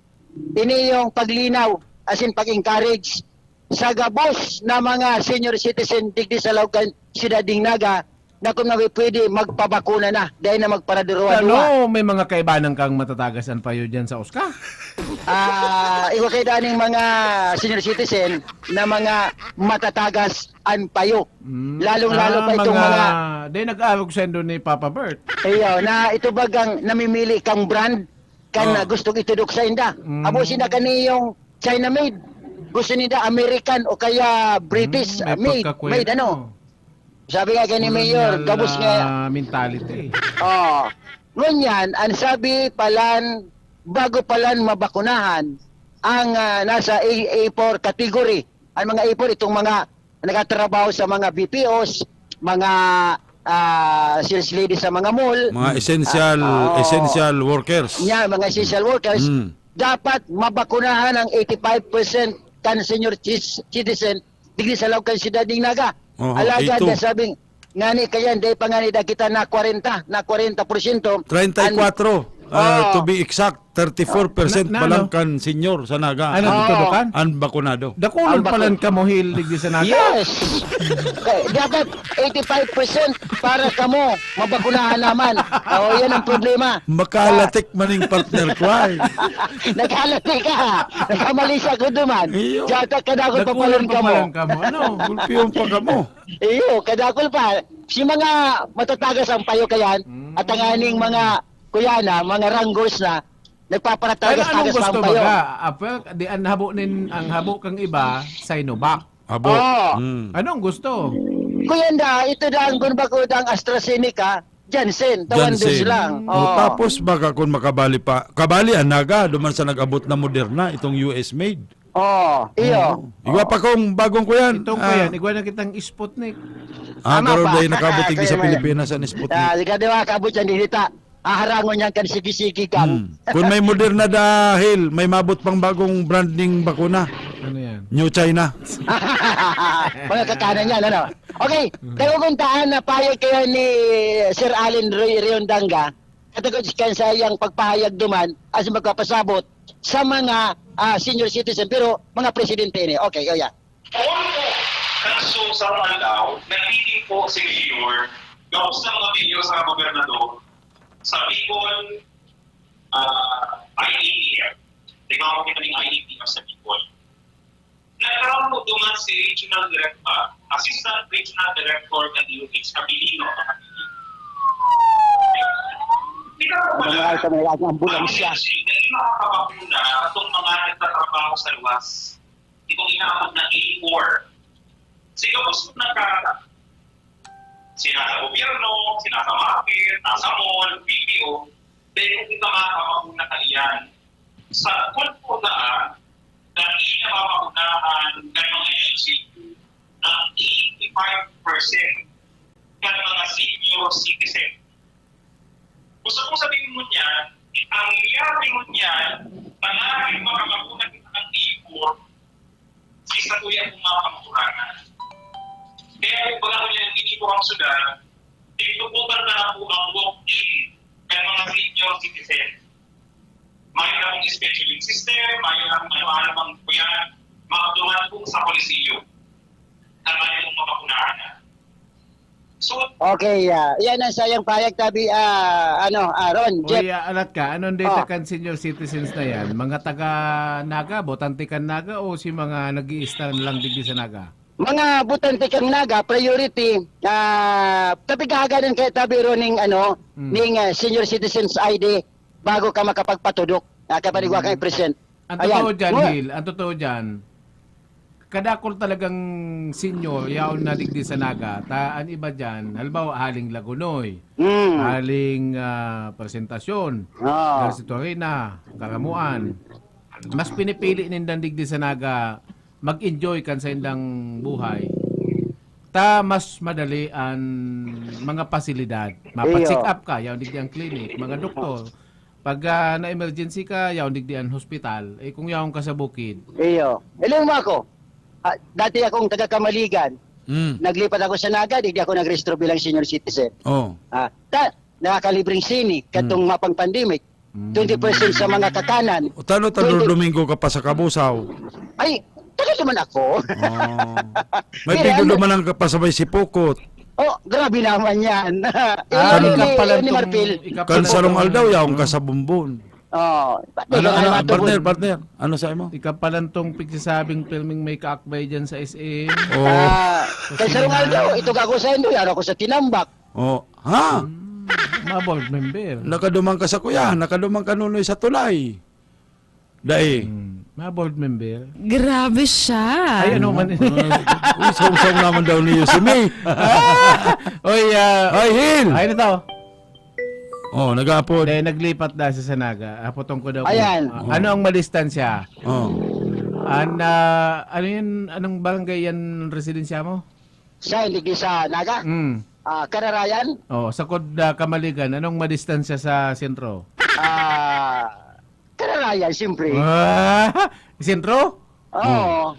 S5: ini yung paglinaw as in pag-encourage sa gabos na mga senior citizen digdi sa Laucan Ciudad Dignaga na kung pwede magpabakuna na dahil na magparaduruan-duwa.
S2: May mga kaibanan kang matatagasan pa yun dyan sa OSCA?
S5: Iwa kayo daning mga senior citizen na mga matatagas ang payo. Lalong-lalo pa itong mga...
S2: Dahil nag-arog sendo ni Papa Bert.
S5: Iyo, na ito bagang namimili kang brand kan gustong itudok sa inda. Abo sina kaniyong China-made. Gusto nila American o kaya British made ano. Sabi nga kay ni Mayor, gabos nga
S2: mentality.
S5: Ngunyan, ang sabi palan bago palan mabakunahan ang nasa A4 category. Ang mga A4 itong mga nagatrabaho sa mga BPOs, mga sales ladies sa mga mall,
S3: mga essential workers.
S5: Yeah, mga essential workers. Dapat mabakunahan ang 85% kan senior citizen digdi sa loob kan Ciudad Dignaga. Alagad na sabing ngani kayan day pangani da kita na 40%.
S3: 34 to be exact, 34% palang kan senior sa Naga.
S2: Ano tutudukan?
S3: Unbakunado.
S2: Dakulon palan ka mo hil digdi sa Naga.
S5: Yes. Dapat 85% para kamo mabakunahan naman. Yan ang problema.
S3: Makalatik maning partner ko ay.
S5: Naghalati ka. Nagkamalisa ko duman. Jata kadakol pa palan kamo.
S2: Ano?
S3: Gulpiyon pa kamo.
S5: Iyo, kadakol pa. Si mga matatagas ang payo kayan at ang aning mga kuyana, mga ranggos na nagpaparatagas-tagas pa ang payo.
S2: Di ang habo kang iba, Sinovac.
S3: Habo.
S2: Anong gusto?
S5: Kuyanda, ito daan kung bakudang AstraZeneca, Janssen, tawan dos lang.
S3: Tapos baka kung makabali pa, kabali ang Naga, duman sa nag-abot na Moderna, itong US made.
S5: Iyo.
S3: Igwa pa kong bagong ko yan.
S2: Itong ko yan, igwa na kitang Sputnik.
S3: Karoon
S5: pa.
S3: dahil nakabutig
S5: Kaya
S3: sa
S5: man.
S3: Pilipinas sa Sputnik.
S5: Di ka diwa kabut yan dihita. Harangon yan kan sige-sige kan.
S3: Kung may Moderna dahil, may mabot pang bagong branding bakuna.
S2: Ano yan?
S3: New China.
S5: Mga kakanan yan, ano? Okay, kaguntaan na payag kayo ni Sir Allen Riondanga. Katagod sa iyang pagpahayag duman as magpapasabot sa mga senior citizen, pero mga presidente ni. Okay, oh yeah.
S4: So, sa Mandaw, nag-meeting po si Mayor, gawos ng mga video sa gobernador, sa Bicol, IEPF. Tingnan ko kita ng IEPF sa Bicol. Nagkaroon po duman si Regional Director, Assistant Regional Director ng DOH, Kabilino. Tingnan ko pala, hindi makakabakuna itong mga nagtatrabaho sa luwas. Itong inaabot na A4. Sige, gusto na sinasa gobyerno, sinasa market, nasa mall, BPO, dahil kung kita makakapaguna ka iyan, sa kulpuna, dahil niya mapagunahan ng mga LGU ng 85% ng mga senior citizen. Gusto kong sabihin mo niyan, ang nangyari mo niyan, maraming makakapaguna kita ng E4, isa to yan kung makapagunahan. Kaya kung baga ko niya hindi po ang Sudan, tinutupan na po ang walk-in ng mga senior citizen. Mayroon akong scheduling system, mayroon ano-ano po yan, makaduman po sa polisiyo na mayroon mapapunahan na. So,
S5: okay, yan ang sayang payag tabi, Ron, Jeff.
S2: Oy, alat ka, anong data kan senior citizens na yan? Mga taga-Naga, botante kan Naga o si mga nag-i-star lang digdi sa Naga?
S5: Mga butante kang Naga, priority, tapi kahaganan kaya tabi ron ning, ning senior citizens ID bago ka makapagpatudok. Kapanigwa kang present.
S2: Ang totoo dyan, Hil, ang totoo dyan, kadakol talagang senior, yaon na digdi sa Naga, taan iba dyan, halimbawa haling Lagunoy, haling presentasyon, Garcitorina, Karamuan, mas pinipili nindan digdi sa Naga, mag-enjoy kan sa indang buhay. Mas madali ang mga pasilidad. Mapacheck up ka, yaw digdi ang clinic, mga doktor. Pag na-emergency ka, yaw digdi ang hospital. Kung yaw ka sa bukid.
S5: Ilang mo ako. Dati akong taga-Kamaligan. Naglipat ako sa Naga, digdi ako nag-restro bilang senior citizen. Nakakalibreng sinik, katong mapang pandemic. 20% sa mga kakanan.
S3: Tano Domingo ka pa sa Kabusaw?
S5: Ay, tagal naman ako.
S3: May bigo naman ang kapasabay si Pukot.
S5: Grabe naman yan. Ni Marpil.
S3: Kansarong aldaw yaong ka sa bumbon. Partner, ano sa mo?
S2: Ikapalantong pigsasabing filming may kaakbay dyan sa SM.
S5: Kansarong aldaw, ito ako sa endo, yaro ko sa Tinambak.
S3: Ha?
S2: Mga board member.
S3: Nakadumang ka sa kuya, nakadumang ka nunoy sa tulay. Dahil.
S2: Mga board member.
S7: Grabe siya.
S2: Ay, ano man.
S3: Usong naman daw niyo si May.
S2: Oy,
S3: Hil.
S2: Ay, na to.
S3: Nag-apod.
S2: Naglipat na sa Sanaga. Apotong ko daw.
S5: Ayan.
S2: Ano ang madistansya? Ano yan, anong barangay yan residensya mo?
S5: Siya, hindi sa Naga? Kararayan?
S2: Sa Kamaligan, anong madistansya sa sentro?
S5: Kararayan, siyempre.
S2: Sentro?
S5: Oo.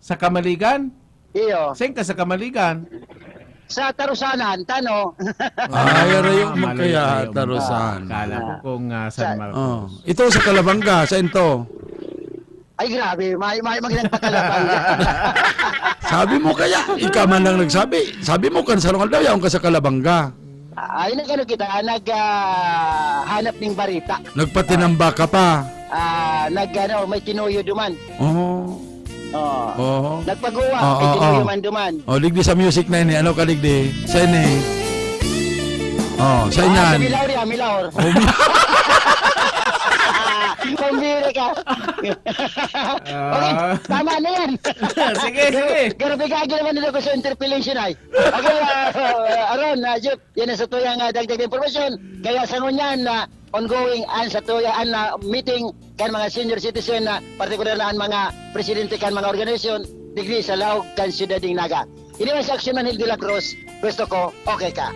S2: Sa Kamaligan?
S5: Iyo.
S2: Saan ka sa Kamaligan?
S5: Sa Tarusanan, Tano.
S3: Ayara yung kaya Tarusan.
S2: Kala ko kung San Marcos.
S3: Ito sa Kalabanga, sa ito.
S5: Ay, grabe. May magandang pakalabanga.
S3: Sabi mo kaya, ikaw man lang nagsabi. Sabi mo kan salungal daw yaong ka sa Kalabanga.
S5: Ay, kita, naghanap ng barita.
S3: Nagpatinamba ka pa.
S5: May tinuyo duman. Nagpagawa, may tinuyo man duman.
S3: Ligdi sa music na ini, ano ka ligdi? Sa ini. Sa inyan.
S5: Milaor. Pambira ka. Okay, tama na yan.
S2: Sige.
S5: Grabe ka naman nila ko sa interpellation ay. Okay, Aron, Jeff, yan na sa tuyang dagdag informasyon. Kaya sa ngunyan, ongoing an sa tuyaan na meeting kan mga senior citizen na partikular na ang mga presidente kan mga organisasyon digdi sa Laog kan Ciudad ng Naga. Ini man sa Action Manil de la Cruz, gusto ko, okay ka.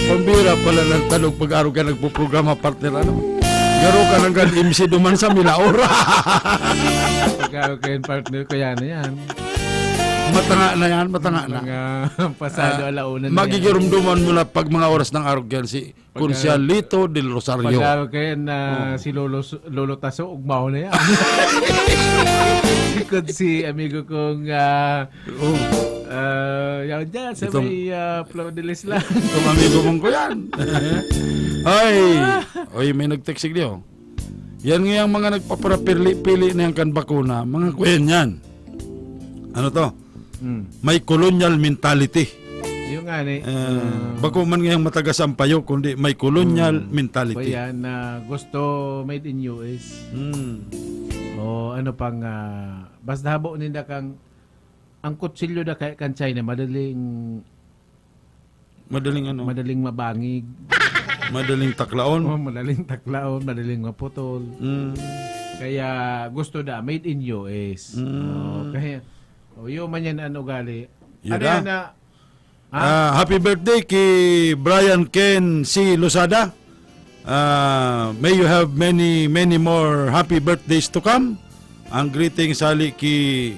S3: Pambira pala ng tanong pag-araw ka nagpo-programa partner ano. Garo ka ng MC duman sa Milaora.
S2: Pag-araw kayo partner ko yan.
S3: Matanga na yan, matanga na.
S2: Mga pasado alauna na
S3: magigirumduman mo na pag mga oras ng araw si Consialito del Rosario.
S2: Pag-araw kayo na si Lolo Taso, ugmaw na yan. Sikod si amigo kong yan dyan sa may Flaudelis lang.
S3: Itong amigo mong ko yan. Oy, may nag-text niyo. Yan nga yung mga nagpaparapili na yung kan bakuna. Mga kuyan yan. Ano to? May colonial mentality.
S2: Yung nga ni.
S3: Bako man nga yung matagasampayo, kundi may colonial mentality.
S2: Kaya na gusto made in US. O ano pang basta habo nila kang ang kutsilyo na kay kan China madaling mabangig.
S3: Madaling taklaon.
S2: Madaling taklaon, madaling maputol. Kaya gusto da made in US. Kaya yung man yan ano gali. Ano yan na
S3: happy birthday kay Brian Ken C. Losada. May you have many more happy birthdays to come. Ang greeting sali ki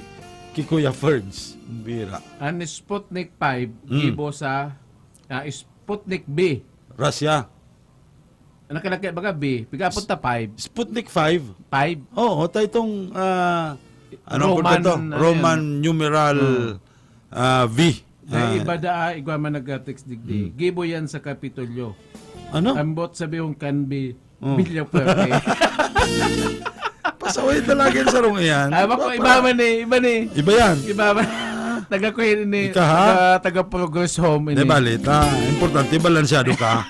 S3: Kuya Ferds. Bira.
S2: Ang Sputnik 5 gibo sa Sputnik B.
S3: Russia.
S2: Nakalagay baga B. Pigapot ta 5.
S3: Sputnik 5.
S2: 5?
S3: Oo, itong Roman numeral V.
S2: Iba da igwa man nag-text digdi. Gibo yan sa Kapitolyo.
S3: Ano?
S2: Ambot sabi yung kanbi. Bilya pwerte.
S3: Pasaway talaga sa rong iyan.
S2: Bako iba man eh.
S3: Iba yan.
S2: Iba man. Taga-kuhin ni. Taga-Progress Home.
S3: Di balita. Importante, balansyado ka.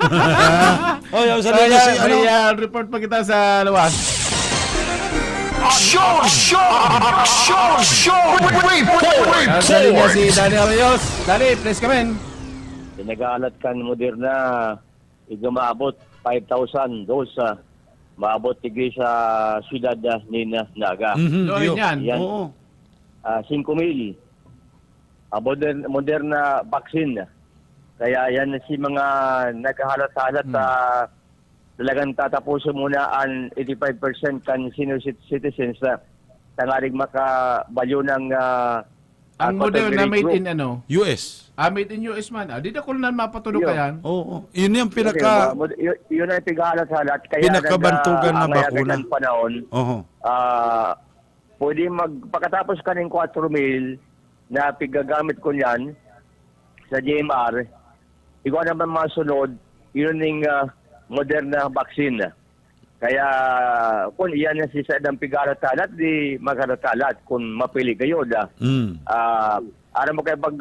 S2: Yung sa report pa kita sa lawas.
S22: Show report.
S2: Dali nga si Dani Arroyos. Dali, please come in.
S8: Pinag-aalat kan Moderna, maabot 5,000 dosa. Maabot tigay sa siyudad ni Naga.
S2: Doon yan.
S8: Oo. 5,000. Moderna vaccine. Kaya yan si mga naghahalat-halat talagang tatapusin muna ang 85% kan senior citizens na tangaring makabalyo ng
S2: ang Moderna made in ano?
S3: US.
S2: Made in US man. Di na ko na mapatulog ka yan.
S3: Oo. Yun yung pinaka...
S8: Yun ang tigahalat-halat. Kaya
S3: pinakabantugan na bakuna.
S8: Panahon, pwede pagkatapos ka ng 4,000 na pigagamit ko yan sa JMR, ikaw naman masunod, yun yung Moderna vaccine. Kaya kung iyan yung sisa ng pigahalat-halat, di maghalat-halat kung mapili kayo. Aram mo kayo pag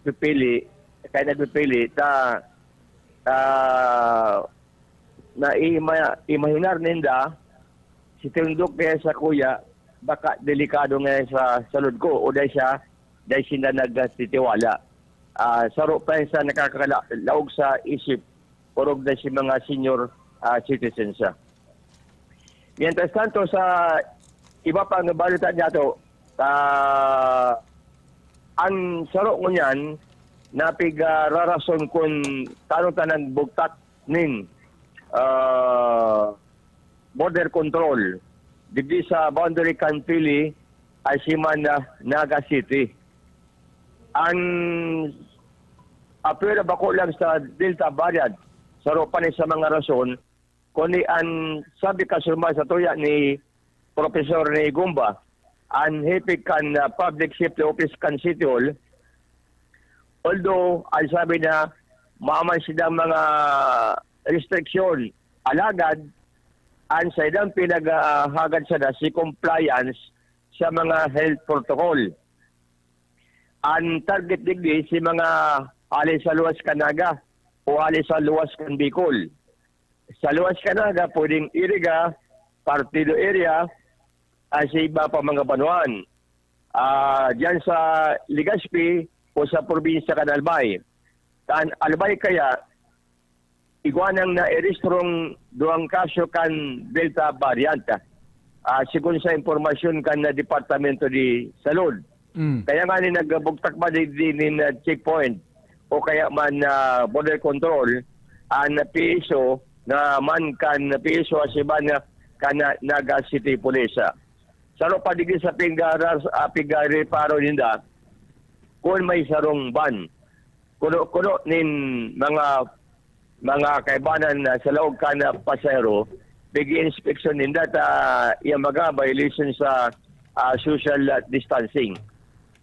S8: pipili, kaya nagpipili, na imahinar ninda, si Tindok kaya sa kuya, baka delikado nga sa salud ko, o dahil siya nagtitiwala. Saro pa sa nakakalaog sa isip, orog na si mga senior citizens. Mientras tanto, sa iba pang balita niya to, ang saro ko niyan, rarason kung tanong tanan bugtat nin border control digdi sa boundary kan pili ay siman Naga City. Ang apela bako lang sa Delta Variant saro pa ni sa mga rason kundi ang sabi kasulma sa tuya ni Professor ni Gumba ang hipik kan public safety office kan City Hall, although ang sabi na maaman silang mga restriction alagad ang sa idang pinaghagad sa si compliance sa mga health protocol. Ang target digdi si mga ali sa luwas Kanaga o ali sa luwas kan Bicol. Sa luwas Kanaga pwedeng Iriga, Partido area, sa iba pa mga banuan. Diyan sa Legazpi o sa probinsya kan Albay. Albay kaya iguanang na irestrong duang kaso kan Delta variant. Sigun sa informasyon kan na Departamento di Salud. Kaya nga ni nagbugtak ba din checkpoint o kaya man border control ang PSO na man kan PSO asiban kan Naga City Police. Saro padigin sa pigari paro ninda kung may sarong ban. Kuno nin mga kaibanan sa laog ka na pasero, big inspection ninda yung mga violation sa social distancing.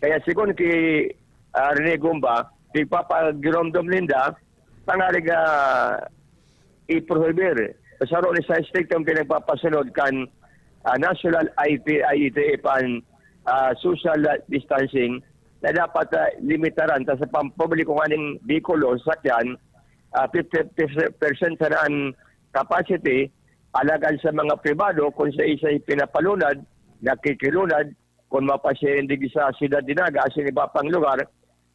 S8: Kaya sigon kay Rene Gumba, pagpapagiromdom ninda, pangalig i-prohibir. Pasaro ni sa state ang pinagpapasunod kan national IETA pan social distancing na dapat limitaran sa pampubliko ng aning bikulo sakyan 50% sa naan capacity alagan sa mga pribado kung sa isa'y pinapalunad, nakikilunad, kung mapasyendi sa siyudad dinaga, asin iba pang lugar,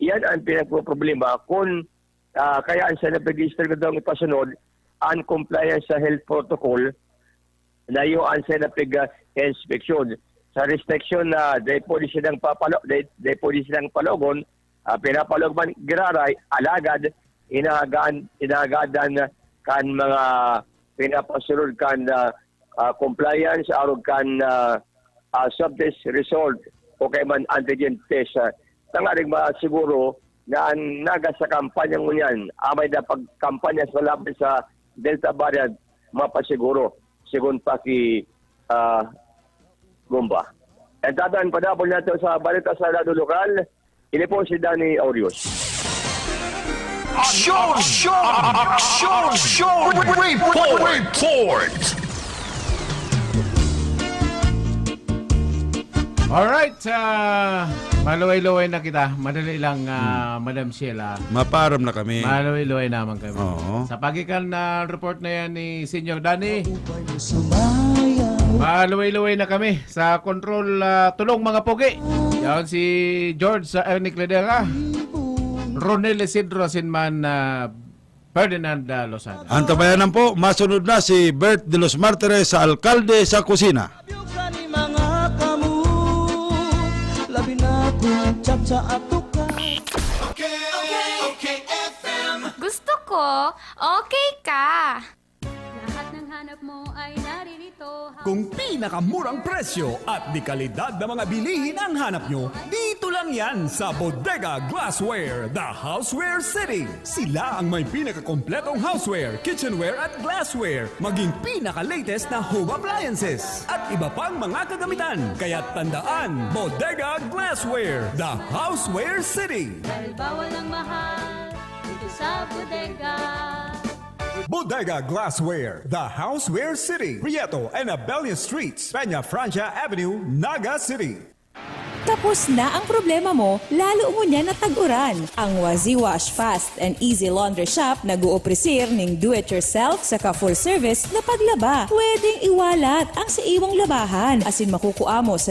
S8: iyan ang pinagpoproblema kung kayaan sa nag-register ko daw ipasunod ang compliance sa health protocol na iyoan sa napig-inspection. Sa restriction na depo di silang palogon, pinapalogman giraray, alagad, inagadan kan mga pinapasunod kan compliance arog kan subtest result o kay man antigen test. Tangaring masiguro na ang naga sa kampanya mo yan, amay na pagkampanya sa laban sa Delta variant, mapasiguro, sigun pa ki Gumba. At dadaan padapon natin sa balita sa lado lokal, ini po si Danny Aurios.
S19: Report!
S2: Alright, maluway-luway na kita. Madali lang, Madam Sheila.
S3: Maparam na kami.
S2: Maluway-luway naman kami.
S3: Oo.
S2: Sa pagikan na report na yan ni Senior Danny, maluway-luway na kami sa control tulong mga pogi. Yan si George sa Ernick Ledera, Ronel Isidro Sinman, Ferdinand Lozada.
S3: Antabayanan po, masunod na si Bert de los Martires sa alkalde sa kusina.
S21: Gusto ko, okay ka.
S12: Lahat ng hanap mo ay naririto.
S15: Kung pinakamurang presyo at di kalidad na mga bilihin ang hanap nyo, dito lang yan sa Bodega Glassware, the Houseware City. Sila ang may pinakakompletong houseware, kitchenware at glassware, maging pinaka-latest na home appliances at iba pang mga kagamitan. Kaya tandaan, Bodega Glassware, the Houseware City.
S12: Dahil bawal ang mahal dito sa bodega.
S15: Bodega Glassware, the Houseware City, Prieto and Abelio Streets, Peña Francia Avenue, Naga City.
S13: Tapos na ang problema mo, lalo mo niya nataguran. Ang Wazi Wash Fast and Easy Laundry Shop nag-uopresir ng do-it-yourself sa full service na paglaba. Pwedeng iwalat ang sa iwang labahan asin makukuha mo sa